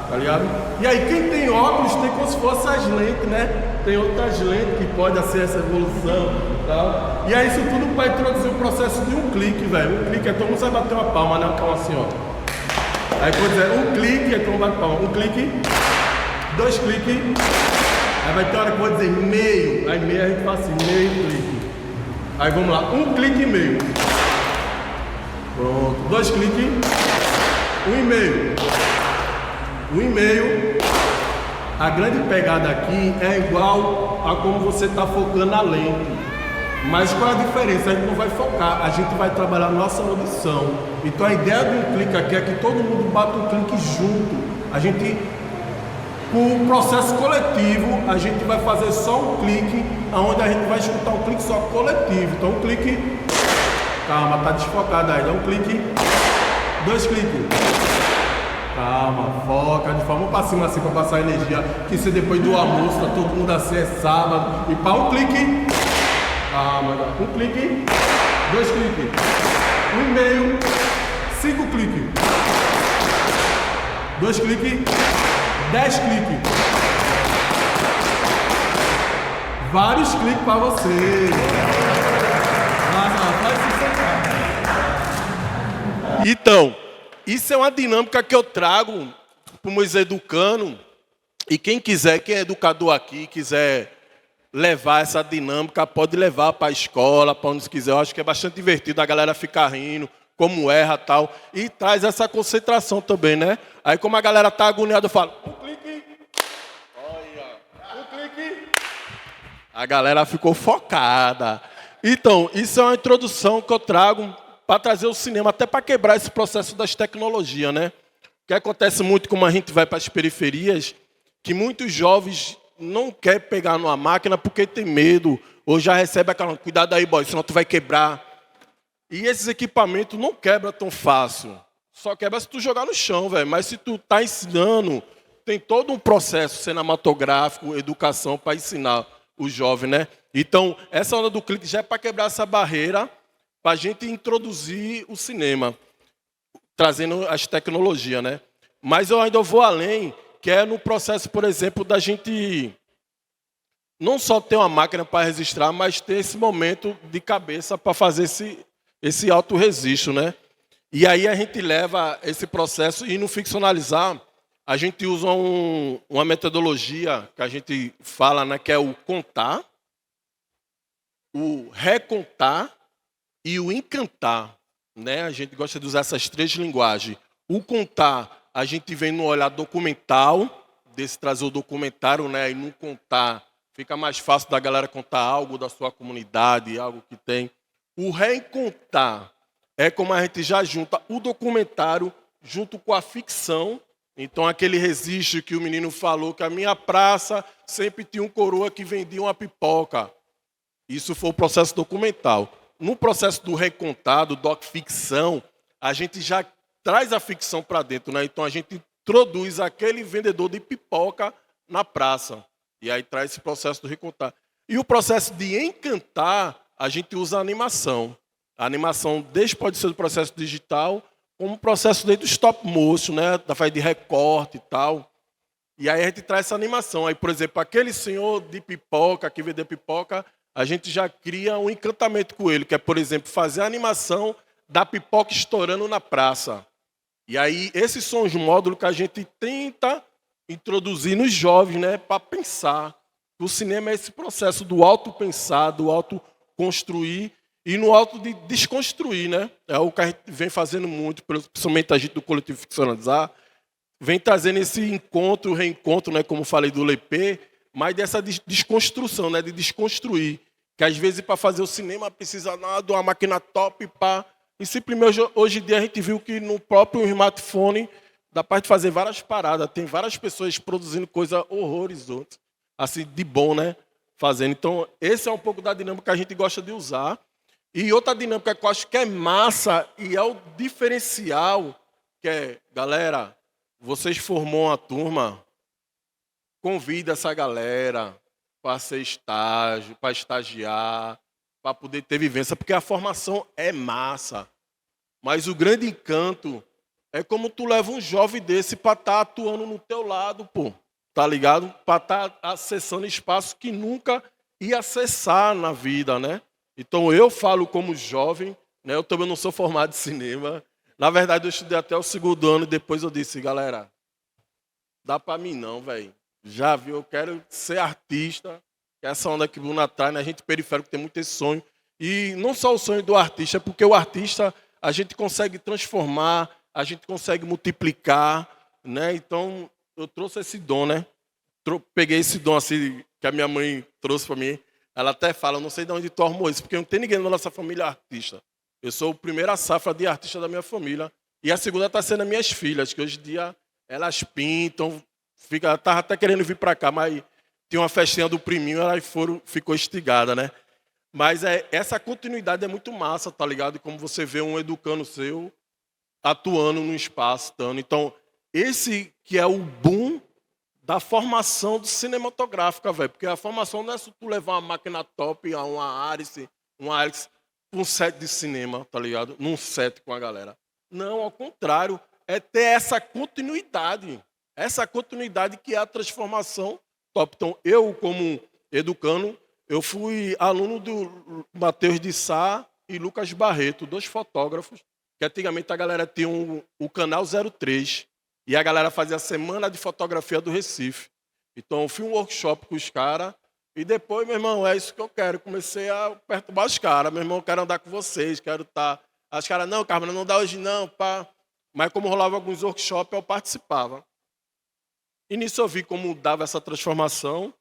tá ligado? E aí, quem tem óculos tem como se fosse as lentes, né? Tem outras lentes que pode ser essa evolução e tal. E aí, isso tudo para introduzir o processo de um clique, velho. Um clique é todo mundo sabe bater uma palma, né? Então, assim, ó. Aí, quando dizer um clique é todo mundo bate palma. Um clique, dois cliques. Aí vai ter hora que eu vou dizer meio. Aí, meio a gente fala assim, meio clique. Aí, vamos lá. Um clique e meio. Pronto. Dois cliques. Um e meio. Um e meio. A grande pegada aqui é igual a como você está focando na lente. Mas qual é a diferença? A gente não vai focar, a gente vai trabalhar nossa audição. Então a ideia de um clique aqui é que todo mundo bata um clique junto. A gente, com o processo coletivo, a gente vai fazer só um clique, onde a gente vai escutar um clique só coletivo. Então um clique, calma, tá desfocado aí, dá um clique, dois cliques. Calma, foca, de forma pra cima assim, pra passar energia. Que se depois do almoço, tá todo mundo assim, é sábado. E para um clique, calma, um clique, dois cliques, um e meio, 5 cliques, dois cliques, 10 cliques. Vários cliques para você. Então, isso é uma dinâmica que eu trago para os educandos. E quem quiser, quem é educador aqui, quiser levar essa dinâmica, pode levar para a escola, para onde quiser. Eu acho que é bastante divertido, a galera ficar rindo, como erra e tal. E traz essa concentração também, né? Aí como a galera tá agoniada, eu falo, um clique, olha, um clique. A galera ficou focada. Então, isso é uma introdução que eu trago para trazer o cinema, até para quebrar esse processo das tecnologias, né? O que acontece muito, como a gente vai para as periferias, que muitos jovens não querem pegar numa máquina porque tem medo, ou já recebe aquela, cuidado aí, boy, senão tu vai quebrar. E esses equipamentos não quebram tão fácil. Só quebra se tu jogar no chão, velho. Mas se tu tá ensinando, tem todo um processo cinematográfico, educação para ensinar o jovem, né? Então, essa onda do clique já é para quebrar essa barreira, para a gente introduzir o cinema, trazendo as tecnologias, né? Mas eu ainda vou além, que é no processo, por exemplo, da gente não só ter uma máquina para registrar, mas ter esse momento de cabeça para fazer esse autorregistro, né? E aí a gente leva esse processo e no ficcionalizar, a gente usa uma metodologia que a gente fala, né, que é o contar, o recontar e o encantar, né? A gente gosta de usar essas 3 linguagens. O contar, a gente vem no olhar documental, desse trazer o documentário, né? E no contar, fica mais fácil da galera contar algo da sua comunidade, algo que tem. O reencontar é como a gente já junta o documentário junto com a ficção. Então, aquele registro que o menino falou, que a minha praça sempre tinha um coroa que vendia uma pipoca. Isso foi o processo documental. No processo do recontado, doc-ficção, a gente já traz a ficção para dentro, né? Então, a gente introduz aquele vendedor de pipoca na praça. E aí traz esse processo do recontar. E o processo de encantar, a gente usa a animação. A animação pode ser do processo digital, como processo dentro do stop motion, né? Da fase de recorte e tal. E aí a gente traz essa animação. Aí, por exemplo, aquele senhor de pipoca, que vende pipoca, a gente já cria um encantamento com ele, que é, por exemplo, fazer a animação da pipoca estourando na praça. E aí, esses são os módulos que a gente tenta introduzir nos jovens, né, para pensar. O cinema é esse processo do auto-pensar, do auto-construir e no auto de desconstruir, né? É o que a gente vem fazendo muito, principalmente a gente do Coletivo Ficcionalizar, vem trazendo esse encontro, reencontro, né, como falei do Lepê, mas dessa desconstrução, né, de desconstruir. Que às vezes para fazer o cinema precisa de uma máquina top, pá. E simplesmente hoje em dia a gente viu que no próprio smartphone dá para fazer várias paradas. Tem várias pessoas produzindo coisa horrores, assim, de bom, né? Fazendo. Então, esse é um pouco da dinâmica que a gente gosta de usar. E outra dinâmica que eu acho que é massa e é o diferencial, que é, galera, vocês formou uma turma, convida essa galera para ser estágio, para estagiar, para poder ter vivência, porque a formação é massa. Mas o grande encanto é como tu leva um jovem desse para estar atuando no teu lado, pô. Tá ligado? Para estar acessando espaço que nunca ia acessar na vida, né? Então eu falo como jovem, né? Eu também não sou formado em cinema. Na verdade, eu estudei até o 2º ano e depois eu disse, galera, dá para mim não, velho. Já viu, eu quero ser artista. Essa onda que o Bruna traz, né? A gente periférico tem muito esse sonho. E não só o sonho do artista, é porque o artista a gente consegue transformar, a gente consegue multiplicar, né? Então, eu trouxe esse dom, né? Peguei esse dom assim que a minha mãe trouxe para mim. Ela até fala, não sei de onde tu arrumou isso, porque não tem ninguém na nossa família artista. Eu sou a primeira safra de artista da minha família. E a segunda está sendo as minhas filhas, que hoje em dia elas pintam, estava até querendo vir para cá, mas tinha uma festinha do priminho, elas ficou instigada, né? Mas essa continuidade é muito massa, tá ligado? Como você vê um educando seu atuando no espaço, dando. Então, esse que é o boom da formação cinematográfica, velho. Porque a formação não é só tu levar uma máquina top, uma Aris, um set de cinema, tá ligado? Num set com a galera. Não, ao contrário. É ter essa continuidade. Essa continuidade que é a transformação top. Então, eu, como educando, eu fui aluno do Matheus de Sá e Lucas Barreto, 2 fotógrafos, que antigamente a galera tinha o canal 03, e a galera fazia a Semana de Fotografia do Recife. Então, eu fui um workshop com os caras, e depois, meu irmão, é isso que eu quero. Comecei a perturbar os caras. Meu irmão, eu quero andar com vocês, quero estar... As caras, não, Carmen, não dá hoje não, pá. Mas como rolava alguns workshops, eu participava. E nisso eu vi como dava essa transformação.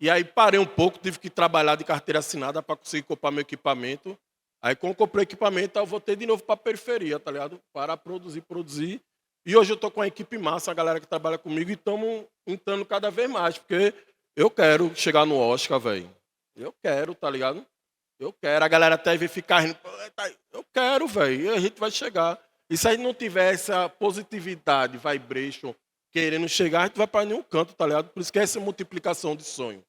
E aí parei um pouco, tive que trabalhar de carteira assinada para conseguir comprar meu equipamento. Aí quando eu comprei equipamento, eu voltei de novo para a periferia, tá ligado? Para produzir. E hoje eu estou com a equipe massa, a galera que trabalha comigo, e estamos entrando cada vez mais, porque eu quero chegar no Oscar, velho. Eu quero, tá ligado? Eu quero. A galera até vai ficar rindo. Eu quero, velho. E a gente vai chegar. E se a gente não tiver essa positividade, vibration, querendo chegar, a gente vai para nenhum canto, tá ligado? Por isso que é essa multiplicação de sonho.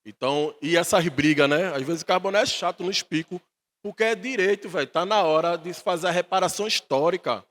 Então, e essas brigas, né? Às vezes o carboné é chato no espico, porque é direito, velho. Tá na hora de fazer a reparação histórica.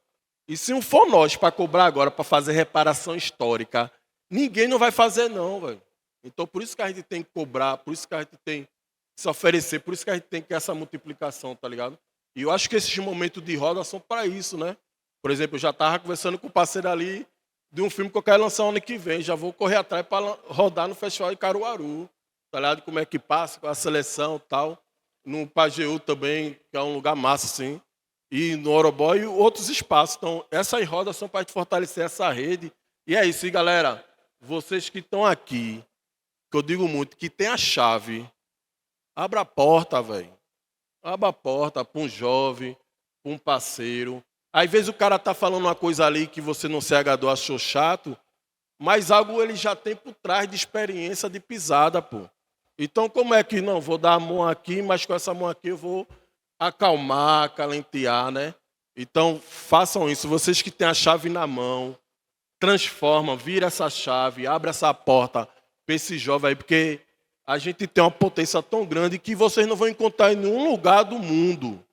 E se não for nós para cobrar agora para fazer reparação histórica ninguém não vai fazer não, velho. Então, por isso que a gente tem que cobrar, por isso que a gente tem que se oferecer, por isso que a gente tem que essa multiplicação, tá ligado? E eu acho que esses momentos de roda são para isso, né? Por exemplo, eu já estava conversando com o parceiro ali de um filme que eu quero lançar ano que vem. Já vou correr atrás para rodar no Festival de Caruaru. Tá ligado? Como é que passa com a seleção e tal. No Pajeú também, que é um lugar massa, assim. E no Orobó e outros espaços. Então, essas rodas são para fortalecer essa rede. E é isso, e galera. Vocês que estão aqui, que eu digo muito, que tem a chave, abra a porta, velho. Abra a porta para um jovem, para um parceiro. Às vezes o cara tá falando uma coisa ali que você não se agradou, achou chato, mas algo ele já tem por trás de experiência de pisada, pô. Então como é que não, vou dar a mão aqui, mas com essa mão aqui eu vou acalmar, acalentear, né? Então façam isso, vocês que têm a chave na mão, transformam, vira essa chave, abre essa porta para esse jovem aí, porque a gente tem uma potência tão grande que vocês não vão encontrar em nenhum lugar do mundo.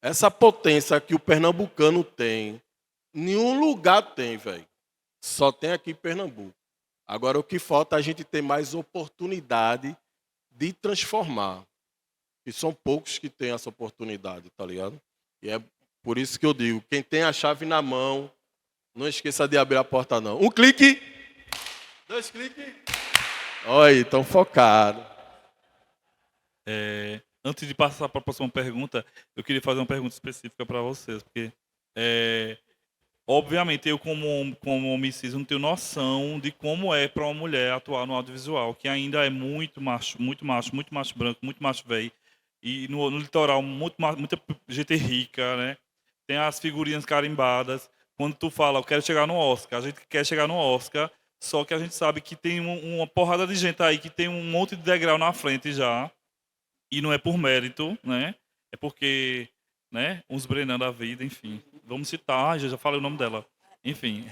Essa potência que o pernambucano tem, nenhum lugar tem, velho. Só tem aqui em Pernambuco. Agora, o que falta é a gente ter mais oportunidade de transformar. E são poucos que têm essa oportunidade, tá ligado? E é por isso que eu digo, quem tem a chave na mão, não esqueça de abrir a porta, não. Um clique, 2 cliques. Olha, estão focados. Antes de passar para a próxima pergunta, eu queria fazer uma pergunta específica para vocês, porque obviamente eu como homem cis não tenho noção de como é para uma mulher atuar no audiovisual, que ainda é muito macho branco, muito macho velho, e no litoral muita gente rica, né? Tem as figurinhas carimbadas. Quando tu fala, eu quero chegar no Oscar, a gente quer chegar no Oscar, só que a gente sabe que tem uma porrada de gente aí que tem um monte de degrau na frente já. E não é por mérito, né? É porque, né? Uns Brenan da vida, enfim. Vamos citar, já falei o nome dela. Enfim,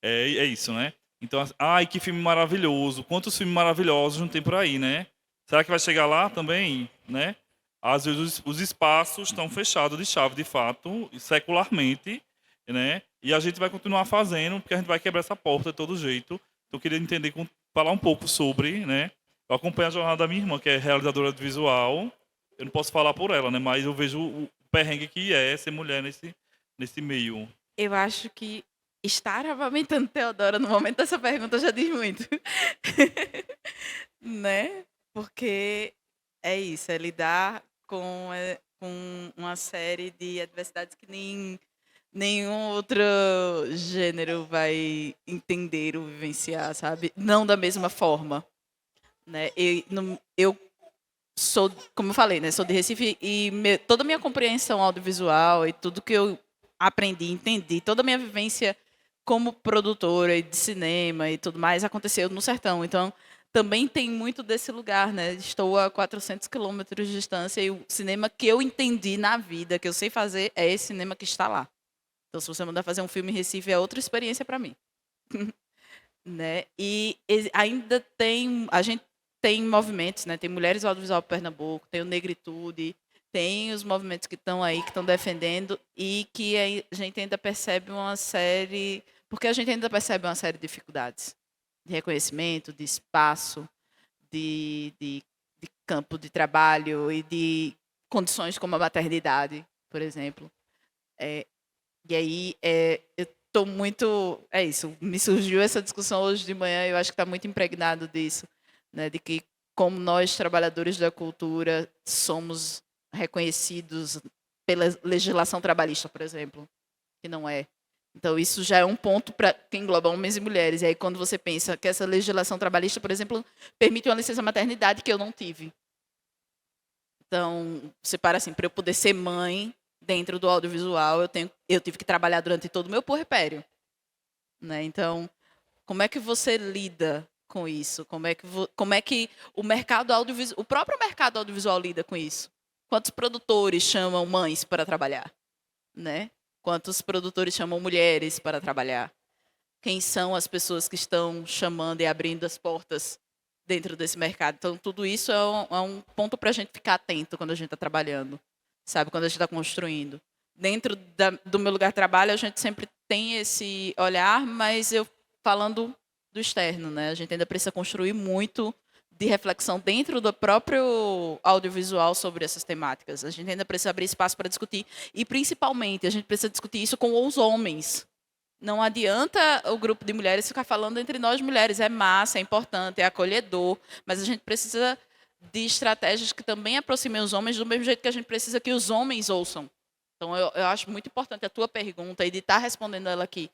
é isso, né? Então, ai, que filme maravilhoso. Quantos filmes maravilhosos não tem por aí, né? Será que vai chegar lá também, né? Às vezes os espaços estão fechados de chave, de fato, secularmente, né? E a gente vai continuar fazendo, porque a gente vai quebrar essa porta de todo jeito. Então, eu queria entender, falar um pouco sobre, né? Eu acompanho a jornada da minha irmã, que é realizadora de visual. Eu não posso falar por ela, né? Mas eu vejo o perrengue que é ser mulher nesse meio. Eu acho que estar amamentando Teodora no momento dessa pergunta já diz muito. Né? Porque é isso, é lidar com uma série de adversidades que nenhum outro gênero vai entender ou vivenciar, sabe? Não da mesma forma. Né? Eu sou, como eu falei, né? Sou de Recife e toda a minha compreensão audiovisual e tudo que eu aprendi, entendi, toda a minha vivência como produtora de cinema e tudo mais aconteceu no sertão. Então, também tem muito desse lugar, né? Estou a 400 quilômetros de distância e o cinema que eu entendi na vida, que eu sei fazer, é esse cinema que está lá. Então, se você mandar fazer um filme em Recife, é outra experiência para mim. Né? E ainda a gente tem movimentos, né? Tem Mulheres Audiovisual Pernambuco, tem o Negritude, tem os movimentos que estão aí, que estão defendendo e que a gente ainda percebe uma série... Porque a gente ainda percebe uma série de dificuldades de reconhecimento, de espaço, de campo de trabalho e de condições como a maternidade, por exemplo. E aí, eu estou muito... É isso, me surgiu essa discussão hoje de manhã, eu acho que está muito impregnado disso, né? De que, como nós, trabalhadores da cultura, somos reconhecidos pela legislação trabalhista, por exemplo, que não é. Então, isso já é um ponto que engloba homens e mulheres. E aí, quando você pensa que essa legislação trabalhista, por exemplo, permite uma licença maternidade que eu não tive. Então, você para assim, para eu poder ser mãe dentro do audiovisual, eu tive que trabalhar durante todo o meu puerpério. Né? Então, como é que você lida com isso? Como é que o mercado audiovisual, o próprio mercado audiovisual lida com isso? Quantos produtores chamam mães para trabalhar? Né? Quantos produtores chamam mulheres para trabalhar? Quem são as pessoas que estão chamando e abrindo as portas dentro desse mercado? Então, tudo isso é um ponto para a gente ficar atento quando a gente está trabalhando, sabe? Quando a gente está construindo. Dentro do meu lugar de trabalho, a gente sempre tem esse olhar, mas eu falando do externo, né? A gente ainda precisa construir muito de reflexão dentro do próprio audiovisual sobre essas temáticas. A gente ainda precisa abrir espaço para discutir e, principalmente, a gente precisa discutir isso com os homens. Não adianta o grupo de mulheres ficar falando entre nós mulheres. É massa, é importante, é acolhedor, mas a gente precisa de estratégias que também aproximem os homens do mesmo jeito que a gente precisa que os homens ouçam. Então, eu acho muito importante a tua pergunta e de estar respondendo ela aqui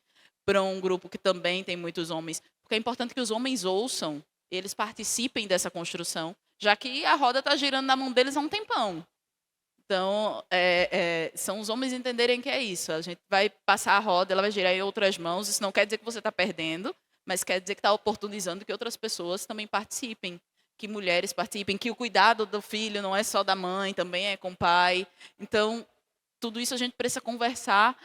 para um grupo que também tem muitos homens, porque é importante que os homens ouçam, eles participem dessa construção, já que a roda está girando na mão deles há um tempão. Então, são os homens entenderem que é isso. A gente vai passar a roda, ela vai girar em outras mãos. Isso não quer dizer que você está perdendo, mas quer dizer que está oportunizando que outras pessoas também participem, que mulheres participem, que o cuidado do filho não é só da mãe, também é com o pai. Então, tudo isso a gente precisa conversar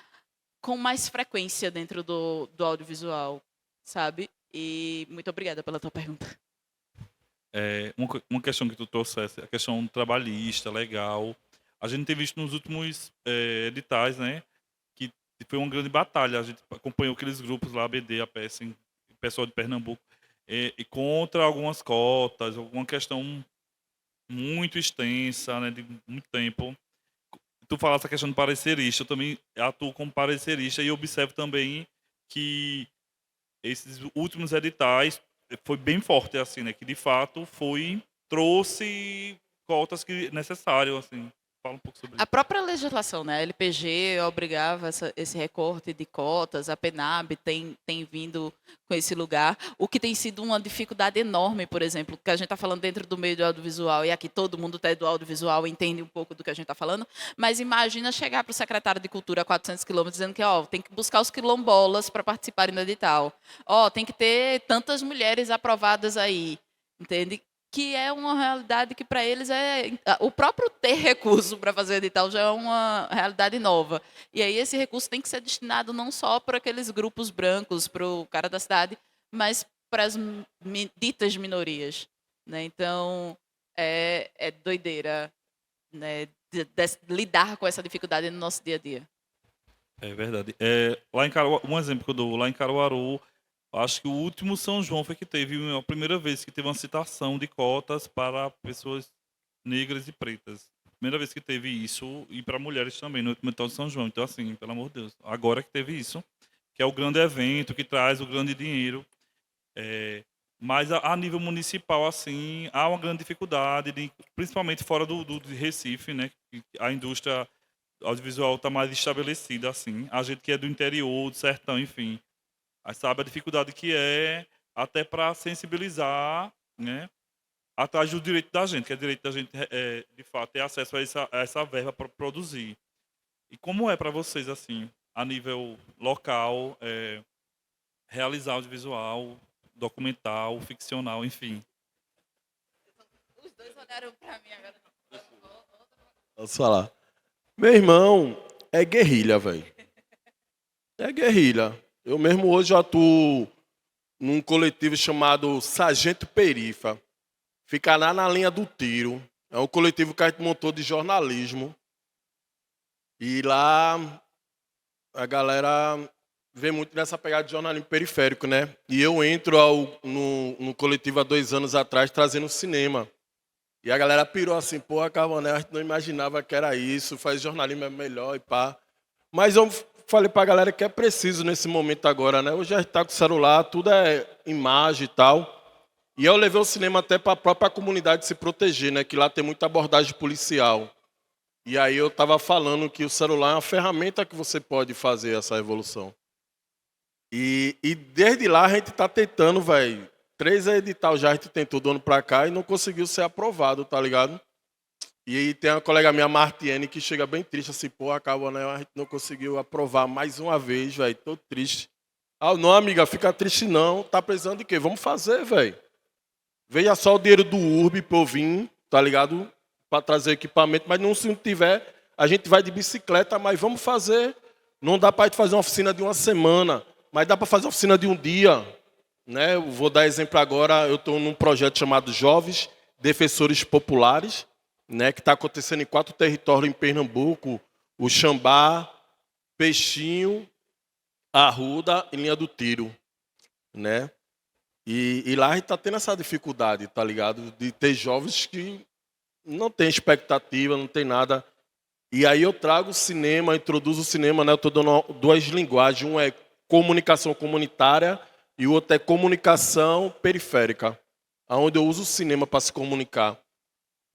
com mais frequência dentro do audiovisual, sabe? E muito obrigada pela tua pergunta. Uma questão que tu trouxesse, a questão trabalhista, legal. A gente tem visto nos últimos editais, né, que foi uma grande batalha. A gente acompanhou aqueles grupos lá, a BD, a PES, o pessoal de Pernambuco, e contra algumas cotas, alguma questão muito extensa, né, de muito tempo. Tu falaste a questão do parecerista, eu também atuo como parecerista e observo também que esses últimos editais foi bem forte, assim, né? Que de fato trouxe cotas que necessário, assim. Fala um pouco sobre A isso. própria legislação, né? A LPG obrigava esse recorte de cotas, a PENAB tem vindo com esse lugar, o que tem sido uma dificuldade enorme, por exemplo, porque a gente está falando dentro do meio do audiovisual, e aqui todo mundo é do audiovisual entende um pouco do que a gente está falando, mas imagina chegar para o secretário de Cultura a 400 quilômetros dizendo que tem que buscar os quilombolas para participarem do edital. Tem que ter tantas mulheres aprovadas aí, entende? Que é uma realidade que para eles o próprio ter recurso para fazer o edital já é uma realidade nova. E aí esse recurso tem que ser destinado não só para aqueles grupos brancos, para o cara da cidade, mas para as ditas minorias, né? Então é doideira, né, lidar com essa dificuldade no nosso dia a dia. É verdade. Lá em Caruaru, um exemplo que eu dou, lá em Caruaru, acho que o último São João foi que teve a primeira vez que teve uma citação de cotas para pessoas negras e pretas. Primeira vez que teve isso, e para mulheres também, no último edital de São João. Então, assim, pelo amor de Deus, agora que teve isso, que é o grande evento, que traz o grande dinheiro. Mas a nível municipal, assim, há uma grande dificuldade, principalmente fora do Recife, né? Que a indústria audiovisual está mais estabelecida, assim. A gente que é do interior, do sertão, enfim. Aí sabe a dificuldade que é até para sensibilizar, né, atrás do direito da gente, que é direito da gente, de fato, ter acesso a essa verba para produzir. E como é para vocês, assim, a nível local, realizar audiovisual, documental, ficcional, enfim? Os dois olharam para mim agora. Posso falar? Meu irmão, é guerrilha, velho. É guerrilha. Eu mesmo hoje atuo num coletivo chamado Sargento Perifa. Fica lá na linha do tiro. É um coletivo que a gente montou de jornalismo. E lá a galera vê muito nessa pegada de jornalismo periférico, né? E eu entro no coletivo há 2 anos atrás trazendo cinema. E a galera pirou assim, pô, Carbonel, a gente não imaginava que era isso, faz jornalismo é melhor e pá. Mas eu falei pra galera que é preciso nesse momento agora, né? Hoje a gente tá com o celular, tudo é imagem e tal. E eu levei o cinema até para a própria comunidade se proteger, né? Que lá tem muita abordagem policial. E aí eu tava falando que o celular é uma ferramenta que você pode fazer essa evolução. E desde lá a gente tá tentando, velho. 3 edital já a gente tentou do ano pra cá e não conseguiu ser aprovado, tá ligado? E aí tem uma colega minha, Martiene, que chega bem triste, assim, pô, acabou, né? A gente não conseguiu aprovar mais uma vez, velho, tô triste. Não, amiga, fica triste não, tá precisando de quê? Vamos fazer, velho. Veja só o dinheiro do URB pra eu vir, tá ligado? Pra trazer equipamento, mas não, se não tiver, a gente vai de bicicleta, mas vamos fazer. Não dá pra gente fazer uma oficina de uma semana, mas dá pra fazer uma oficina de um dia, né? Eu vou dar exemplo agora, eu tô num projeto chamado Jovens Defensores Populares, né, que está acontecendo em 4 territórios em Pernambuco, o Xambá, Peixinho, Arruda e Linha do Tiro, né? E lá a gente tá tendo essa dificuldade, tá ligado? De ter jovens que não tem expectativa, não tem nada. E aí eu trago o cinema, introduzo o cinema, né? Eu tô dando duas linguagens. Um é comunicação comunitária e o outro é comunicação periférica, onde eu uso o cinema para se comunicar.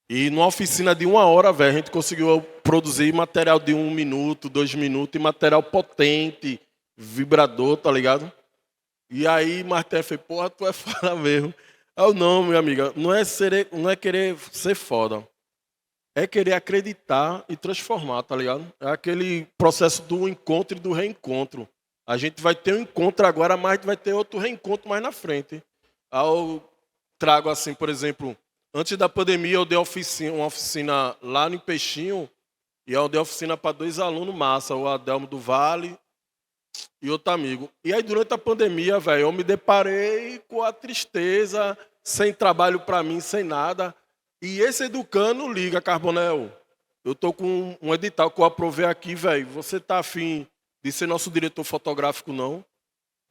E numa oficina de 1 hora, velho, a gente conseguiu produzir material de 1 minuto, 2 minutos, e material potente, vibrador, tá ligado? E aí Martin fez, porra, tu é foda mesmo. Eu, não, minha amiga, não é querer ser foda. É querer acreditar e transformar, tá ligado? É aquele processo do encontro e do reencontro. A gente vai ter um encontro agora, mas vai ter outro reencontro mais na frente. Aí eu trago assim, por exemplo, antes da pandemia eu dei uma oficina lá no Peixinho, e eu dei oficina para 2 alunos massa, o Adelmo do Vale e outro amigo. E aí durante a pandemia, velho, eu me deparei com a tristeza, sem trabalho para mim, sem nada. E esse Educando liga, Carbonel. Eu tô com um edital que eu aprovei aqui, velho. Você tá afim de ser nosso diretor fotográfico, não?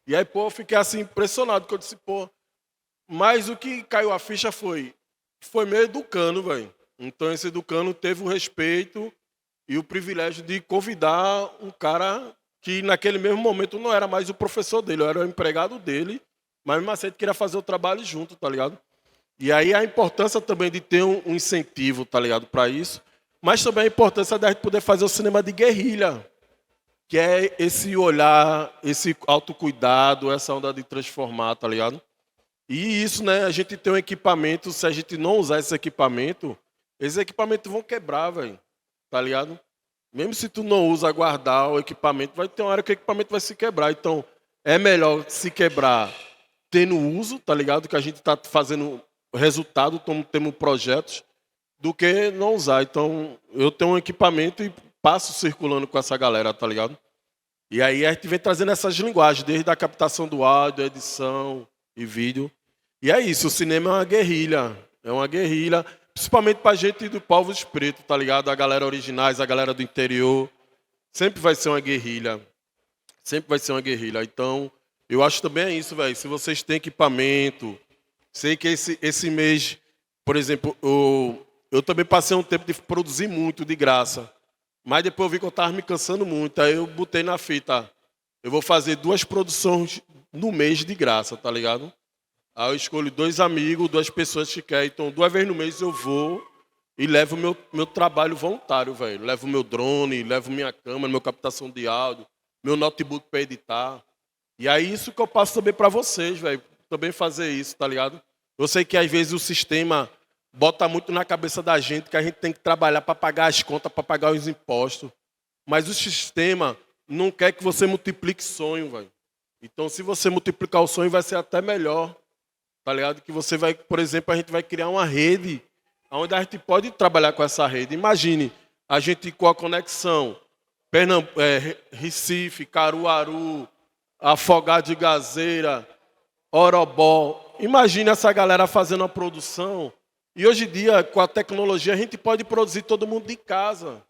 E aí, pô, eu fiquei assim impressionado, que eu disse, pô, mas o que caiu a ficha foi meu Educando, velho. Então esse Educando teve o respeito e o privilégio de convidar um cara que naquele mesmo momento não era mais o professor dele, eu era o empregado dele, mas mesmo assim ele queria fazer o trabalho junto, tá ligado? E aí a importância também de ter um incentivo, tá ligado, para isso, mas também a importância da gente poder fazer o cinema de guerrilha, que é esse olhar, esse autocuidado, essa onda de transformar, tá ligado? E isso, né, a gente tem um equipamento, se a gente não usar esse equipamento, esses equipamentos vão quebrar, velho, tá ligado? Mesmo se tu não usa guardar o equipamento, vai ter uma hora que o equipamento vai se quebrar. Então, é melhor se quebrar tendo uso, tá ligado? Que a gente tá fazendo resultado, temos projetos, do que não usar. Então, eu tenho um equipamento e passo circulando com essa galera, tá ligado? E aí a gente vem trazendo essas linguagens, desde a captação do áudio, edição e vídeo. E é isso, o cinema é uma guerrilha, principalmente pra gente do povos pretos, tá ligado? A galera originais, a galera do interior, sempre vai ser uma guerrilha. Sempre vai ser uma guerrilha. Então, eu acho também é isso, velho. Se vocês têm equipamento, sei que esse mês, por exemplo, eu também passei um tempo de produzir muito de graça. Mas depois eu vi que eu estava me cansando muito. Aí eu botei na fita. Eu vou fazer 2 produções no mês de graça, tá ligado? Aí eu escolho 2 amigos, 2 pessoas que querem. Então, 2 vezes no mês eu vou e levo meu trabalho voluntário, velho. Levo meu drone, levo minha câmera, minha captação de áudio, meu notebook para editar. E aí isso que eu passo também para vocês, velho. Também fazer isso, tá ligado? Eu sei que às vezes o sistema bota muito na cabeça da gente que a gente tem que trabalhar para pagar as contas, para pagar os impostos. Mas o sistema não quer que você multiplique sonho, velho. Então, se você multiplicar o sonho, vai ser até melhor. Tá ligado? Que você vai, por exemplo, a gente vai criar uma rede onde a gente pode trabalhar com essa rede. Imagine a gente com a conexão Recife, Caruaru, Afogado de Gazeira, Orobó. Imagine essa galera fazendo a produção. E hoje em dia, com a tecnologia, a gente pode produzir todo mundo de casa.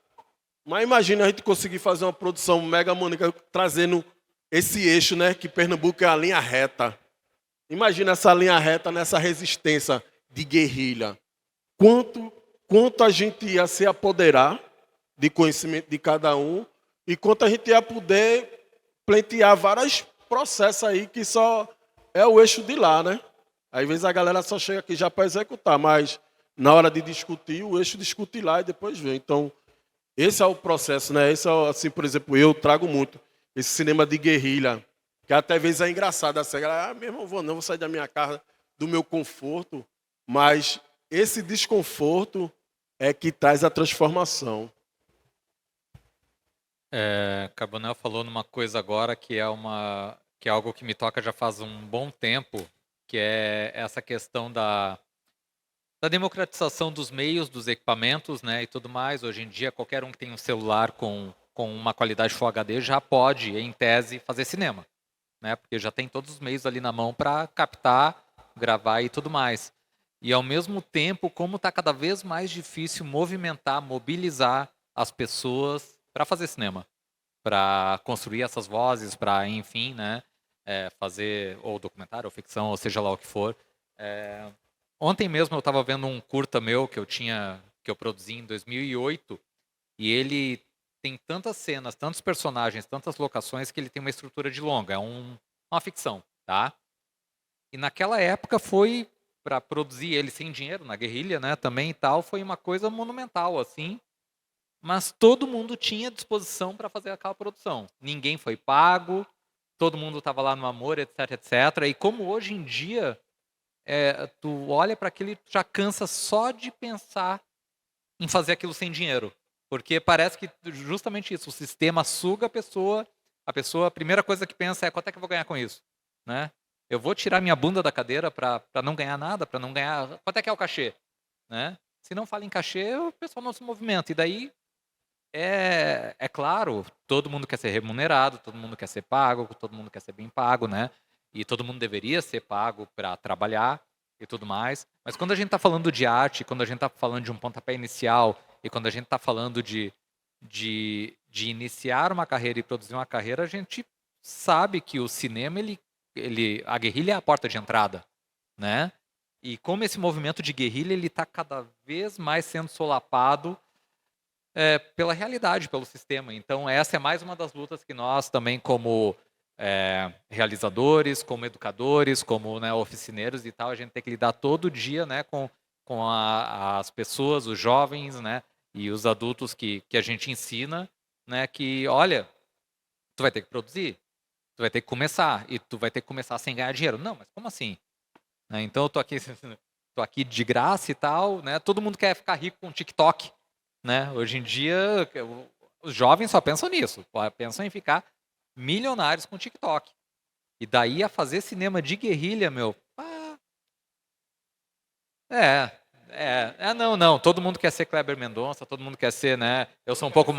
Mas imagine a gente conseguir fazer uma produção mega mônica, trazendo esse eixo, né? Que Pernambuco é a linha reta. Imagina essa linha reta nessa resistência de guerrilha. Quanto a gente ia se apoderar de conhecimento de cada um e quanto a gente ia poder pleitear vários processos aí que só é o eixo de lá, né? Às vezes a galera só chega aqui já para executar, mas na hora de discutir, o eixo discute lá e depois vem. Então, esse é o processo, né? Esse é, assim, por exemplo, eu trago muito esse cinema de guerrilha, que até às vezes é engraçado, assim, a galera, mesmo eu vou sair da minha casa, do meu conforto, mas esse desconforto é que traz a transformação. Carbonel falou numa coisa agora que é algo que me toca já faz um bom tempo, que é essa questão da democratização dos meios, dos equipamentos, né, e tudo mais. Hoje em dia, qualquer um que tem um celular com uma qualidade Full HD já pode, em tese, fazer cinema, né, porque já tem todos os meios ali na mão para captar, gravar e tudo mais. E, ao mesmo tempo, como está cada vez mais difícil mobilizar as pessoas para fazer cinema, para construir essas vozes, para, enfim, né, fazer ou documentário, ou ficção, ou seja lá o que for. Ontem mesmo eu estava vendo um curta meu que eu produzi em 2008, e ele tem tantas cenas, tantos personagens, tantas locações que ele tem uma estrutura de longa. É uma ficção, tá? E naquela época foi para produzir ele sem dinheiro, na guerrilha, né, também e tal, foi uma coisa monumental, assim. Mas todo mundo tinha disposição para fazer aquela produção. Ninguém foi pago, todo mundo estava lá no amor, etc, etc. E como hoje em dia, tu olha para aquilo e já cansa só de pensar em fazer aquilo sem dinheiro. Porque parece que justamente isso, o sistema suga a pessoa, a primeira coisa que pensa é quanto é que eu vou ganhar com isso, né? Eu vou tirar minha bunda da cadeira para não ganhar nada, para não ganhar, quanto é que é o cachê, né? Se não fala em cachê, o pessoal não se movimenta. E daí, é claro, todo mundo quer ser remunerado, todo mundo quer ser pago, todo mundo quer ser bem pago, né? E todo mundo deveria ser pago para trabalhar e tudo mais. Mas quando a gente está falando de arte, quando a gente está falando de um pontapé inicial, e quando a gente está falando de iniciar uma carreira e produzir uma carreira, a gente sabe que o cinema, a guerrilha é a porta de entrada, né? E como esse movimento de guerrilha ele está cada vez mais sendo solapado pela realidade, pelo sistema. Então essa é mais uma das lutas que nós também como realizadores, como educadores, como, né, oficineiros e tal, a gente tem que lidar todo dia, né, com as pessoas, os jovens, né, e os adultos que a gente ensina, né, que olha, tu vai ter que produzir, tu vai ter que começar, e tu vai ter que começar sem ganhar dinheiro. Não, mas como assim? Né, então eu tô aqui de graça e tal, né? Todo mundo quer ficar rico com TikTok, né? Hoje em dia os jovens só pensam nisso, pensam em ficar milionários com TikTok. E daí a fazer cinema de guerrilha, meu. Não. Todo mundo quer ser Kleber Mendonça, todo mundo quer ser, né? Eu sou um pouco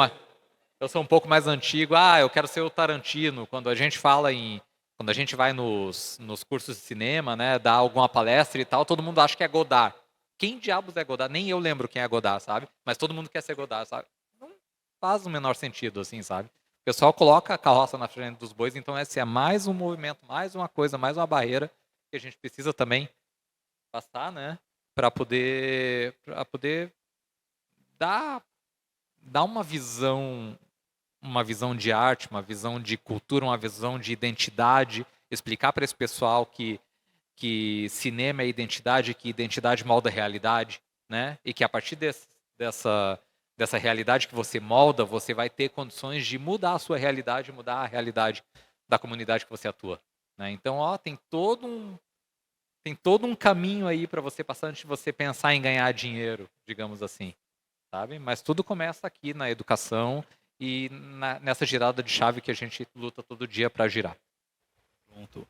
mais antigo. Eu quero ser o Tarantino. Quando a gente vai nos cursos de cinema, né, dar alguma palestra e tal, todo mundo acha que é Godard. Quem diabos é Godard? Nem eu lembro quem é Godard, sabe? Mas todo mundo quer ser Godard, sabe? Não faz o menor sentido, assim, sabe? O pessoal coloca a carroça na frente dos bois, então esse é mais um movimento, mais uma coisa, mais uma barreira que a gente precisa também passar, né? Para poder dar uma visão de arte, uma visão de cultura, uma visão de identidade, explicar para esse pessoal que cinema é identidade, que identidade molda a realidade, né? E que a partir dessa realidade que você molda, você vai ter condições de mudar a sua realidade, mudar a realidade da comunidade que você atua, né? Então, tem todo um caminho aí para você passar antes de você pensar em ganhar dinheiro, digamos assim, sabe? Mas tudo começa aqui na educação e nessa girada de chave que a gente luta todo dia para girar. Pronto.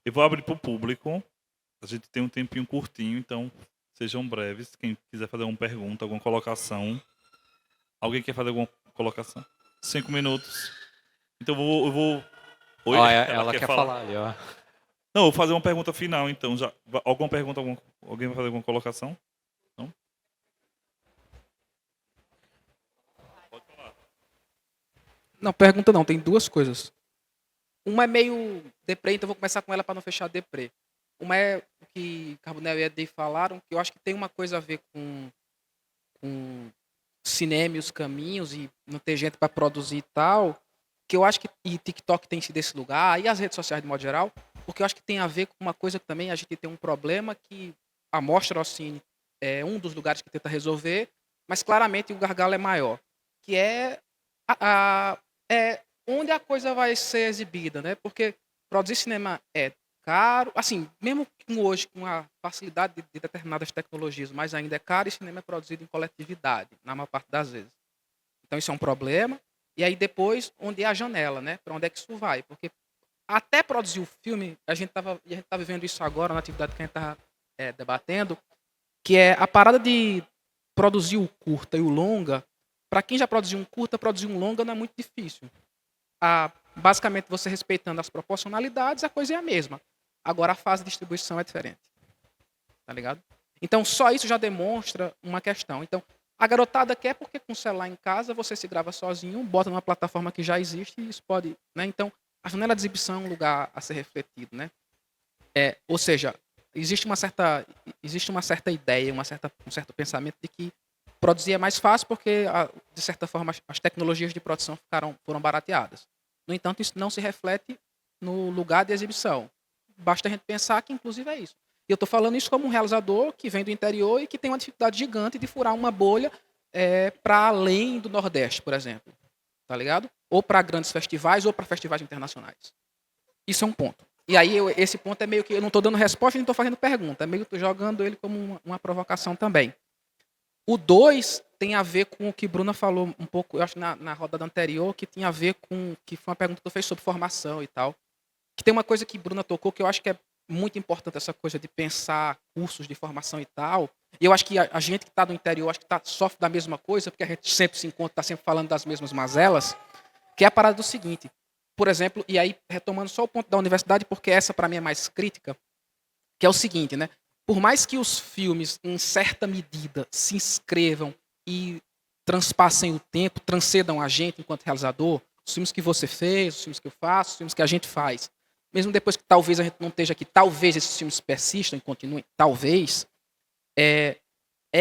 Eu vou abrir para o público. A gente tem um tempinho curtinho, então sejam breves. Quem quiser fazer uma pergunta, alguma colocação. Alguém quer fazer alguma colocação? 5 minutos. Então eu vou... Oi? Ela quer falar ali, ó. Não, eu vou fazer uma pergunta final, então. Alguma pergunta? Alguém vai fazer alguma colocação? Não? Pode falar. Não, pergunta não, tem duas coisas. Uma é meio deprê, então eu vou começar com ela para não fechar deprê. Uma é o que Carbonell e Ed falaram, que eu acho que tem uma coisa a ver com cinema e os caminhos, e não ter gente para produzir e tal, que eu acho que e TikTok tem sido esse lugar, e as redes sociais de modo geral, porque eu acho que tem a ver com uma coisa que também a gente tem um problema que a Mostra Rossini é um dos lugares que tenta resolver, mas claramente o gargalo é maior, que é onde a coisa vai ser exibida, né? Porque produzir cinema é caro, assim, mesmo hoje com a facilidade de determinadas tecnologias, mas ainda é caro, e cinema é produzido em coletividade, na maior parte das vezes. Então isso é um problema. E aí depois, onde é a janela, né? Para onde é que isso vai? Porque até produzir o filme, a gente tá vivendo isso agora na atividade que a gente estava debatendo, que é a parada de produzir o curta e o longa. Para quem já produziu um curta, produzir um longa não é muito difícil. Basicamente, você respeitando as proporcionalidades, a coisa é a mesma. Agora, a fase de distribuição é diferente. Tá ligado? Então, só isso já demonstra uma questão. Então, A garotada quer porque com o celular em casa você se grava sozinho, bota numa plataforma que já existe e isso pode, né? Então, a janela de exibição é um lugar a ser refletido, né? Ou seja, existe uma certa ideia, um certo pensamento de que produzir é mais fácil porque, de certa forma, as tecnologias de produção foram barateadas. No entanto, isso não se reflete no lugar de exibição. Basta a gente pensar que, inclusive, é isso. E eu estou falando isso como um realizador que vem do interior e que tem uma dificuldade gigante de furar uma bolha para além do Nordeste, por exemplo. Tá ligado? Ou para grandes festivais ou para festivais internacionais. Isso é um ponto. E aí, esse ponto é meio que eu não estou dando resposta, nem estou fazendo pergunta. É meio que estou jogando ele como uma provocação também. O 2 tem a ver com o que Bruna falou um pouco, eu acho, na rodada anterior, que tinha a ver com, que foi uma pergunta que eu fiz sobre formação e tal. Que tem uma coisa que Bruna tocou que eu acho que é muito importante, essa coisa de pensar cursos de formação e tal. E eu acho que a gente que está no interior, acho que sofre da mesma coisa, porque a gente sempre se encontra, está sempre falando das mesmas mazelas, que é a parada do seguinte. Por exemplo, e aí retomando só o ponto da universidade, porque essa para mim é mais crítica, que é o seguinte, né? Por mais que os filmes, em certa medida, se inscrevam e transpassem o tempo, transcendam a gente enquanto realizador, os filmes que você fez, os filmes que eu faço, os filmes que a gente faz, mesmo depois que talvez a gente não esteja aqui, talvez esses filmes persistam e continuem, talvez, é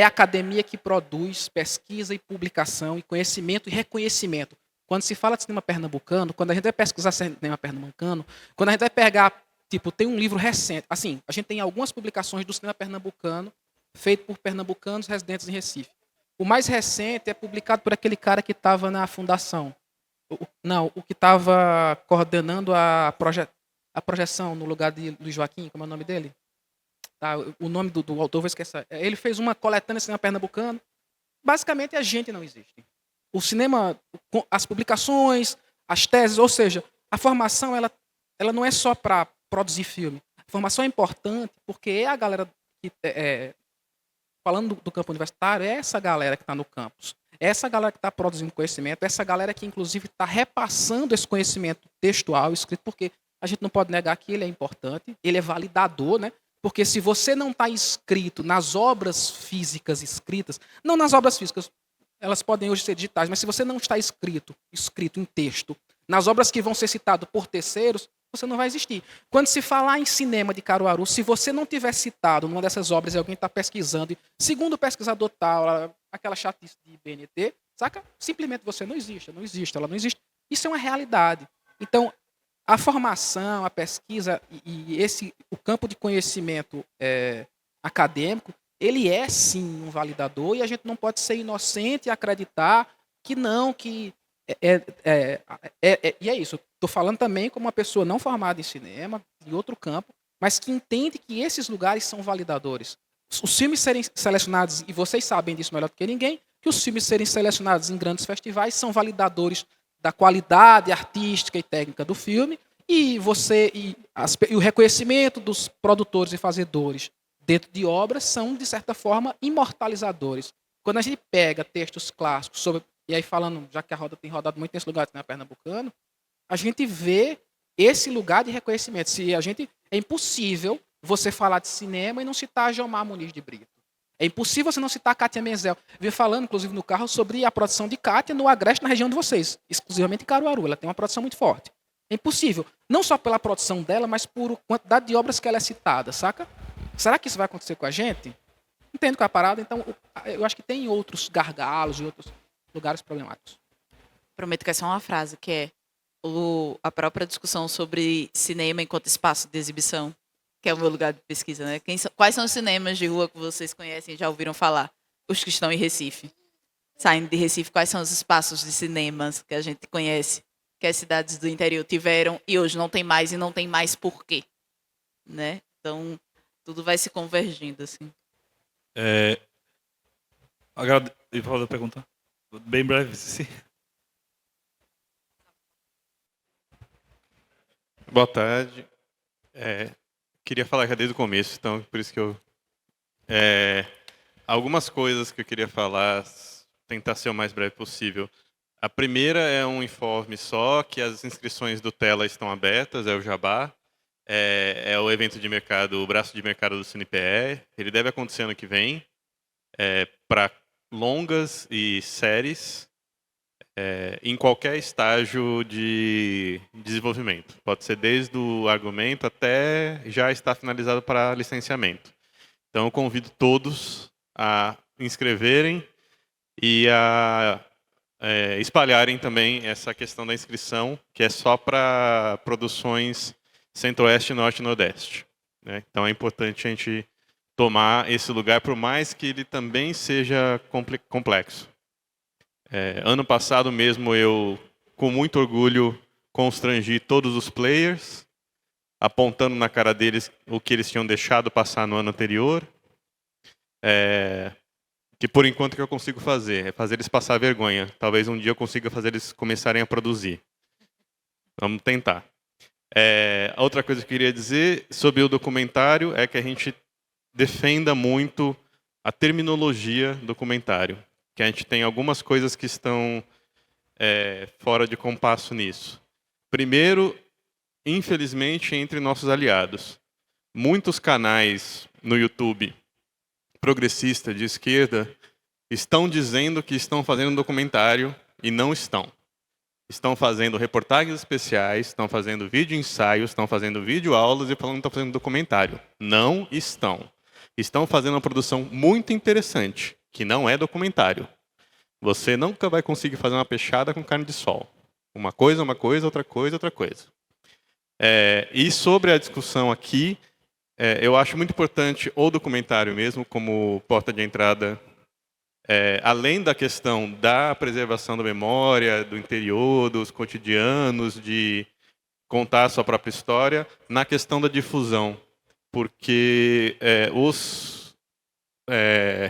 a academia que produz pesquisa e publicação e conhecimento e reconhecimento. Quando se fala de cinema pernambucano, quando a gente vai pesquisar cinema pernambucano, quando a gente vai pegar, tipo, tem um livro recente, assim, a gente tem algumas publicações do cinema pernambucano feito por pernambucanos residentes em Recife. O mais recente é publicado por aquele cara que estava na fundação. O que estava coordenando a projeção no lugar de Luiz Joaquim, como é o nome dele? Tá, o nome do autor, vou esquecer. Ele fez uma coletânea de cinema pernambucano. Basicamente, a gente não existe. O cinema, as publicações, as teses, ou seja, a formação ela não é só para produzir filme. A formação é importante porque é a galera que, falando do campo universitário, é essa galera que está no campus. É essa galera que está produzindo conhecimento, é essa galera que, inclusive, está repassando esse conhecimento textual, escrito, porque a gente não pode negar que ele é importante, ele é validador, né? Porque se você não está inscrito nas obras físicas escritas, não nas obras físicas, elas podem hoje ser digitais, mas se você não está escrito em texto, nas obras que vão ser citadas por terceiros, você não vai existir. Quando se falar em cinema de Caruaru, se você não tiver citado numa dessas obras e alguém está pesquisando, e, segundo o pesquisador tal, aquela chatice de BNT, saca? Simplesmente você não existe, ela não existe. Isso é uma realidade. Então, a formação, a pesquisa o campo de conhecimento acadêmico, ele é sim um validador e a gente não pode ser inocente e acreditar que não, que e é isso. Estou falando também como uma pessoa não formada em cinema, de outro campo, mas que entende que esses lugares são validadores. Os filmes serem selecionados, e vocês sabem disso melhor do que ninguém, que os filmes serem selecionados em grandes festivais são validadores da qualidade artística e técnica do filme, e o reconhecimento dos produtores e fazedores dentro de obras são, de certa forma, imortalizadores. Quando a gente pega textos clássicos sobre, e aí falando, já que a roda tem rodado muito nesse lugar, né, pernambucano, a gente vê esse lugar de reconhecimento. É impossível você falar de cinema e não citar Gilmar Muniz de Brito. É impossível você não citar Kátia Menzel. Vim falando, inclusive, no carro sobre a produção de Kátia no Agreste, na região de vocês, exclusivamente em Caruaru. Ela tem uma produção muito forte. É impossível. Não só pela produção dela, mas por quantidade de obras que ela é citada, saca? Será que isso vai acontecer com a gente? Entendo qual é a parada. Então, eu acho que tem outros gargalos e outros lugares problemáticos. Prometo que essa é uma frase, que é a própria discussão sobre cinema enquanto espaço de exibição, que é o meu lugar de pesquisa, né? Quais são os cinemas de rua que vocês conhecem e já ouviram falar? Os que estão em Recife. Saindo de Recife, quais são os espaços de cinemas que a gente conhece, que as cidades do interior tiveram e hoje não tem mais, e não tem mais por quê? Né? Então, tudo vai se convergindo, assim. E fazer a pergunta? Bem breve, sim. Boa tarde. Queria falar já desde o começo, então por isso que eu... algumas coisas que eu queria falar, tentar ser o mais breve possível. A primeira é um informe só, que as inscrições do Tela estão abertas, é o Jabá. É o evento de mercado, o braço de mercado do CinePE. Ele deve acontecer ano que vem, para longas e séries em qualquer estágio de desenvolvimento. Pode ser desde o argumento até já estar finalizado para licenciamento. Então, eu convido todos a inscreverem e a espalharem também essa questão da inscrição, que é só para produções Centro-Oeste, Norte e Nordeste, né? Então, é importante a gente tomar esse lugar, por mais que ele também seja complexo. Ano passado mesmo, eu, com muito orgulho, constrangi todos os players, apontando na cara deles o que eles tinham deixado passar no ano anterior. Que por enquanto o que eu consigo fazer é fazer eles passar vergonha. Talvez um dia eu consiga fazer eles começarem a produzir. Vamos tentar. A outra coisa que eu queria dizer sobre o documentário é que a gente defenda muito a terminologia do documentário. Que a gente tem algumas coisas que estão fora de compasso nisso. Primeiro, infelizmente, entre nossos aliados. Muitos canais no YouTube progressista de esquerda estão dizendo que estão fazendo um documentário e não estão. Estão fazendo reportagens especiais, estão fazendo vídeo ensaios, estão fazendo vídeo aulas e falando que estão fazendo documentário. Não estão. Estão fazendo uma produção muito interessante, que não é documentário. Você nunca vai conseguir fazer uma peixada com carne de sol. Uma coisa, outra coisa, outra coisa. E sobre a discussão aqui, eu acho muito importante o documentário mesmo, como porta de entrada, além da questão da preservação da memória, do interior, dos cotidianos, de contar a sua própria história, na questão da difusão. Porque os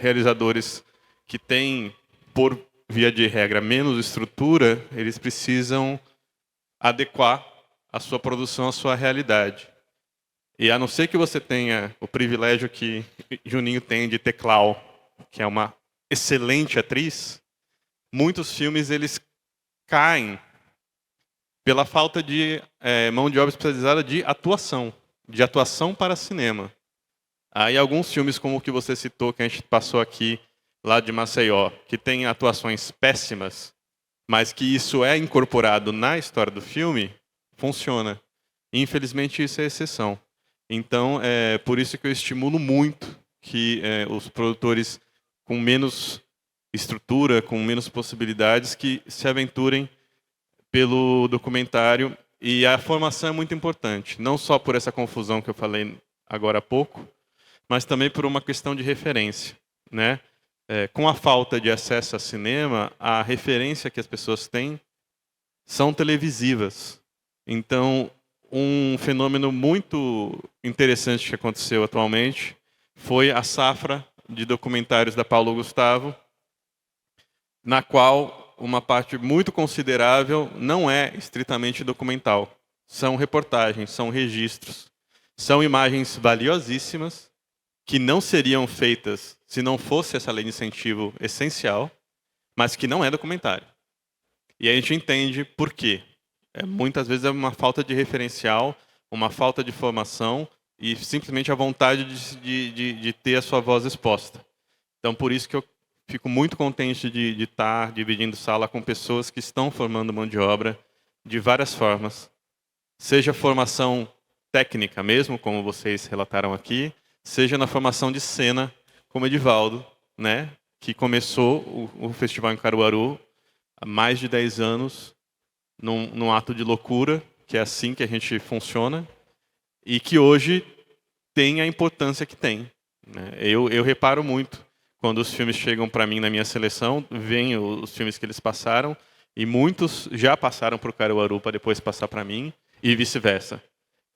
realizadores que têm, por via de regra, menos estrutura, eles precisam adequar a sua produção à sua realidade. E a não ser que você tenha o privilégio que Juninho tem de ter Clau, que é uma excelente atriz, muitos filmes eles caem pela falta de mão de obra especializada de atuação para cinema. Aí alguns filmes como o que você citou, que a gente passou aqui, lá de Maceió, que tem atuações péssimas, mas que isso é incorporado na história do filme, funciona. Infelizmente, isso é exceção. Então, é por isso que eu estimulo muito que os produtores com menos estrutura, com menos possibilidades, que se aventurem pelo documentário. E a formação é muito importante, não só por essa confusão que eu falei agora há pouco, mas também por uma questão de referência, né? Com a falta de acesso a cinema, a referência que as pessoas têm são televisivas. Então, um fenômeno muito interessante que aconteceu atualmente foi a safra de documentários da Paulo Gustavo, na qual uma parte muito considerável não é estritamente documental. São reportagens, são registros, são imagens valiosíssimas que não seriam feitas se não fosse essa lei de incentivo essencial, mas que não é documentário. E a gente entende por quê. Muitas vezes é uma falta de referencial, uma falta de formação e simplesmente a vontade de ter a sua voz exposta. Então, por isso que eu fico muito contente de estar dividindo sala com pessoas que estão formando mão de obra de várias formas. Seja formação técnica mesmo, como vocês relataram aqui, seja na formação de cena, como Edivaldo, né, que começou o festival em Caruaru há mais de 10 anos, num ato de loucura, que é assim que a gente funciona, e que hoje tem a importância que tem, né? Eu reparo muito, quando os filmes chegam para mim na minha seleção, vêm os filmes que eles passaram, e muitos já passaram para o Caruaru para depois passar para mim, e vice-versa.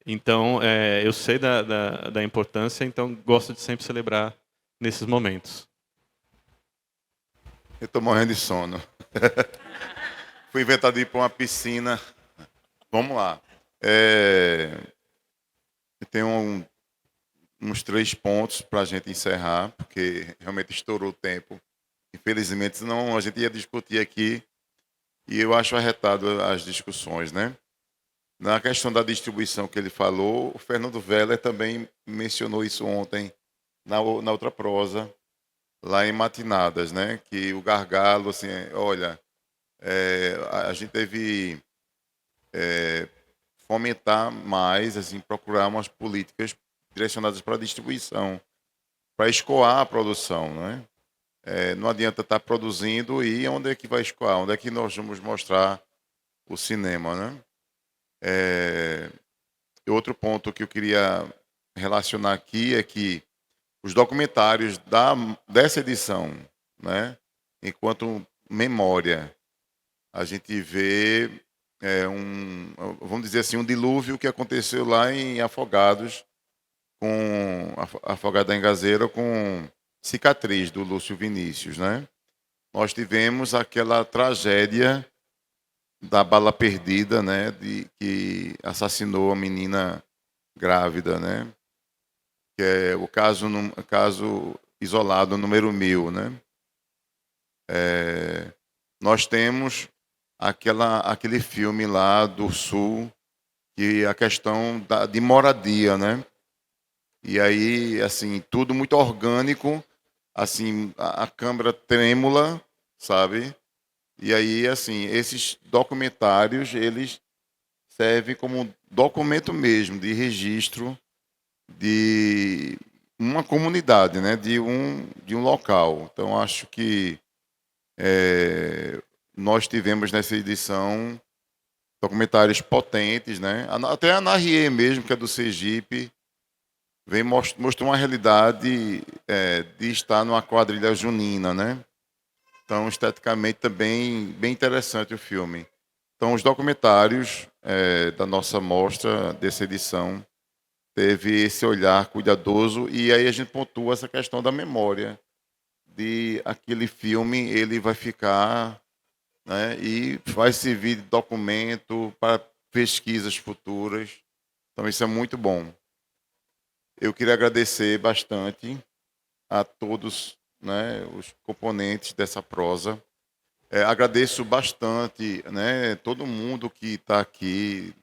Então, eu sei da importância, então gosto de sempre celebrar nesses momentos. Eu estou morrendo de sono. Fui inventado de ir para uma piscina. Vamos lá. Eu tenho uns 3 pontos para a gente encerrar, porque realmente estourou o tempo. Infelizmente, senão a gente ia discutir aqui e eu acho arretado as discussões, né? Na questão da distribuição que ele falou, o Fernando Veller também mencionou isso ontem na outra prosa, lá em Matinadas, né? Que o gargalo, assim, olha, a gente deve fomentar mais, assim, procurar umas políticas direcionadas para a distribuição, para escoar a produção, né? Não adianta estar produzindo e onde é que vai escoar? Onde é que nós vamos mostrar o cinema, né? E outro ponto que eu queria relacionar aqui é que os documentários dessa edição, né? Enquanto memória, a gente vê vamos dizer assim, um dilúvio que aconteceu lá em Afogados, com Afogado da Engazeira, com Cicatriz, do Lúcio Vinícius, né? Nós tivemos aquela tragédia da bala perdida, né? Que assassinou a menina grávida, né? Que é o caso isolado número 1000, né? Nós temos aquele filme lá do Sul, que a questão de moradia, né? E aí, assim, tudo muito orgânico, assim, a câmera trêmula, sabe? E aí, assim, esses documentários, eles servem como documento mesmo de registro de uma comunidade, né? De um local. Então, acho que nós tivemos nessa edição documentários potentes, né? Até a Narie mesmo, que é do Sergipe, mostrou uma realidade de estar numa quadrilha junina, né? Então, esteticamente também bem interessante o filme. Então, os documentários da nossa mostra dessa edição teve esse olhar cuidadoso e aí a gente pontua essa questão da memória de aquele filme, ele vai ficar, né, e vai servir de documento para pesquisas futuras. Então, isso é muito bom. Eu queria agradecer bastante a todos, né, os componentes dessa prosa. Agradeço bastante, né, todo mundo que está aqui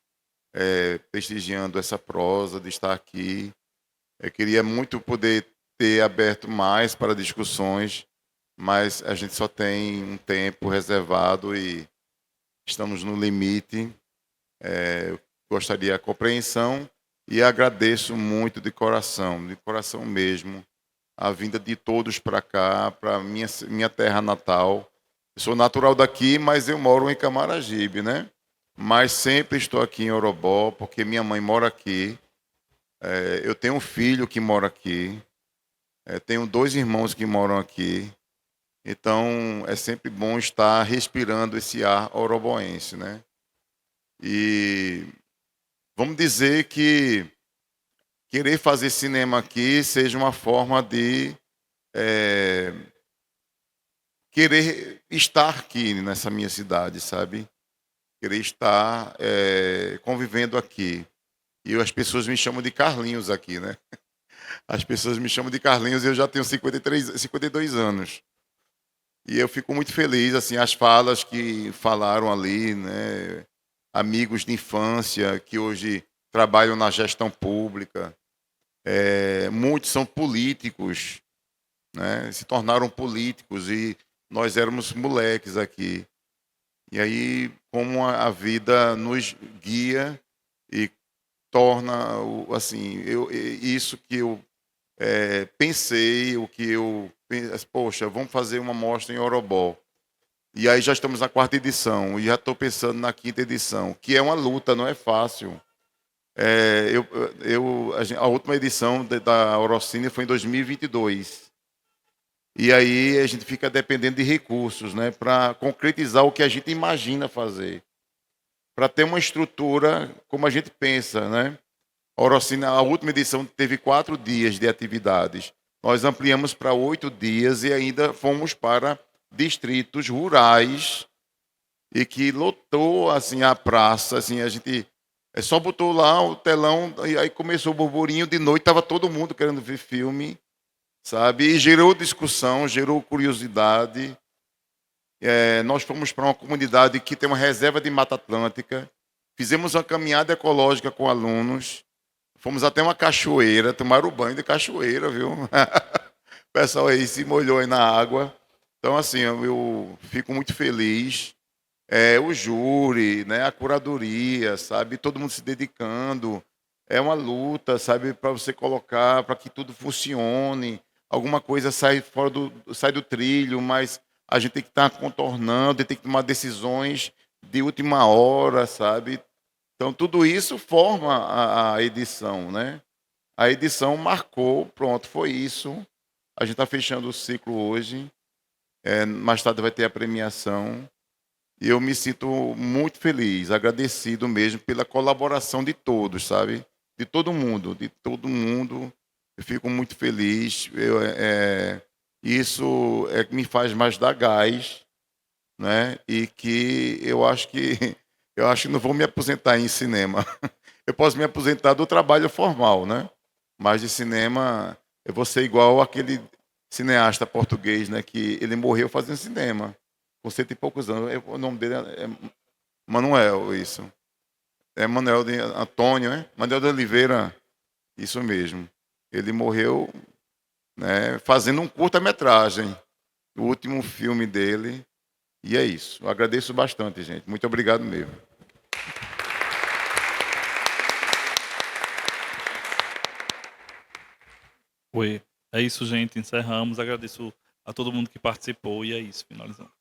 prestigiando essa prosa, de estar aqui. Eu queria muito poder ter aberto mais para discussões, mas a gente só tem um tempo reservado e estamos no limite. Eu gostaria de compreensão e agradeço muito de coração mesmo, a vinda de todos para cá, para minha terra natal. Eu sou natural daqui, mas eu moro em Camaragibe, né? Mas sempre estou aqui em Orobó, porque minha mãe mora aqui. Eu tenho um filho que mora aqui. Tenho 2 irmãos que moram aqui. Então, é sempre bom estar respirando esse ar oroboense, né? E vamos dizer que querer fazer cinema aqui seja uma forma de querer estar aqui nessa minha cidade, sabe? Querer estar convivendo aqui. E as pessoas me chamam de Carlinhos aqui, né? As pessoas me chamam de Carlinhos e eu já tenho 52 anos. E eu fico muito feliz, assim, as falas que falaram ali, né? Amigos de infância que hoje trabalham na gestão pública. Muitos são políticos, né? Se tornaram políticos e nós éramos moleques aqui. E aí, como a vida nos guia e torna, assim, isso que eu pensei, poxa, vamos fazer uma mostra em Orobó. E aí já estamos na 4ª edição e já estou pensando na 5ª edição, que é uma luta, não é fácil. A última edição da Orocine foi em 2022. E aí a gente fica dependendo de recursos, né, para concretizar o que a gente imagina fazer. Para ter uma estrutura como a gente pensa, né? A Orocine, a última edição teve 4 dias de atividades. Nós ampliamos para 8 dias e ainda fomos para distritos rurais e que lotou assim a praça, assim a gente só botou lá o telão e aí começou o burburinho de noite, estava todo mundo querendo ver filme, sabe? E gerou discussão, gerou curiosidade. Nós fomos para uma comunidade que tem uma reserva de Mata Atlântica, fizemos uma caminhada ecológica com alunos, fomos até uma cachoeira, tomaram banho de cachoeira, viu? pessoal aí se molhou aí na água. Então, assim, eu fico muito feliz. O júri, né, a curadoria, sabe? Todo mundo se dedicando. É uma luta, sabe, para você colocar, para que tudo funcione. Alguma coisa sai do trilho, mas a gente tem que estar contornando, tem que tomar decisões de última hora, sabe? Então, tudo isso forma a edição, né? A edição marcou, pronto, foi isso. A gente está fechando o ciclo hoje. Mais tarde vai ter a premiação. E eu me sinto muito feliz, agradecido mesmo pela colaboração de todos, sabe? De todo mundo, de todo mundo. Eu fico muito feliz. Isso é que me faz mais dar gás, né? E que eu acho que não vou me aposentar em cinema. Eu posso me aposentar do trabalho formal, né? Mas de cinema eu vou ser igual aquele cineasta português, né? Que ele morreu fazendo cinema, com 100 e poucos anos. O nome dele é Manuel, isso. É Manuel de Antônio, né? Manuel de Oliveira, isso mesmo. Ele morreu, né, fazendo um curta-metragem, o último filme dele. E é isso. Eu agradeço bastante, gente. Muito obrigado mesmo. Oi. É isso, gente. Encerramos. Agradeço a todo mundo que participou e é isso. Finalizando.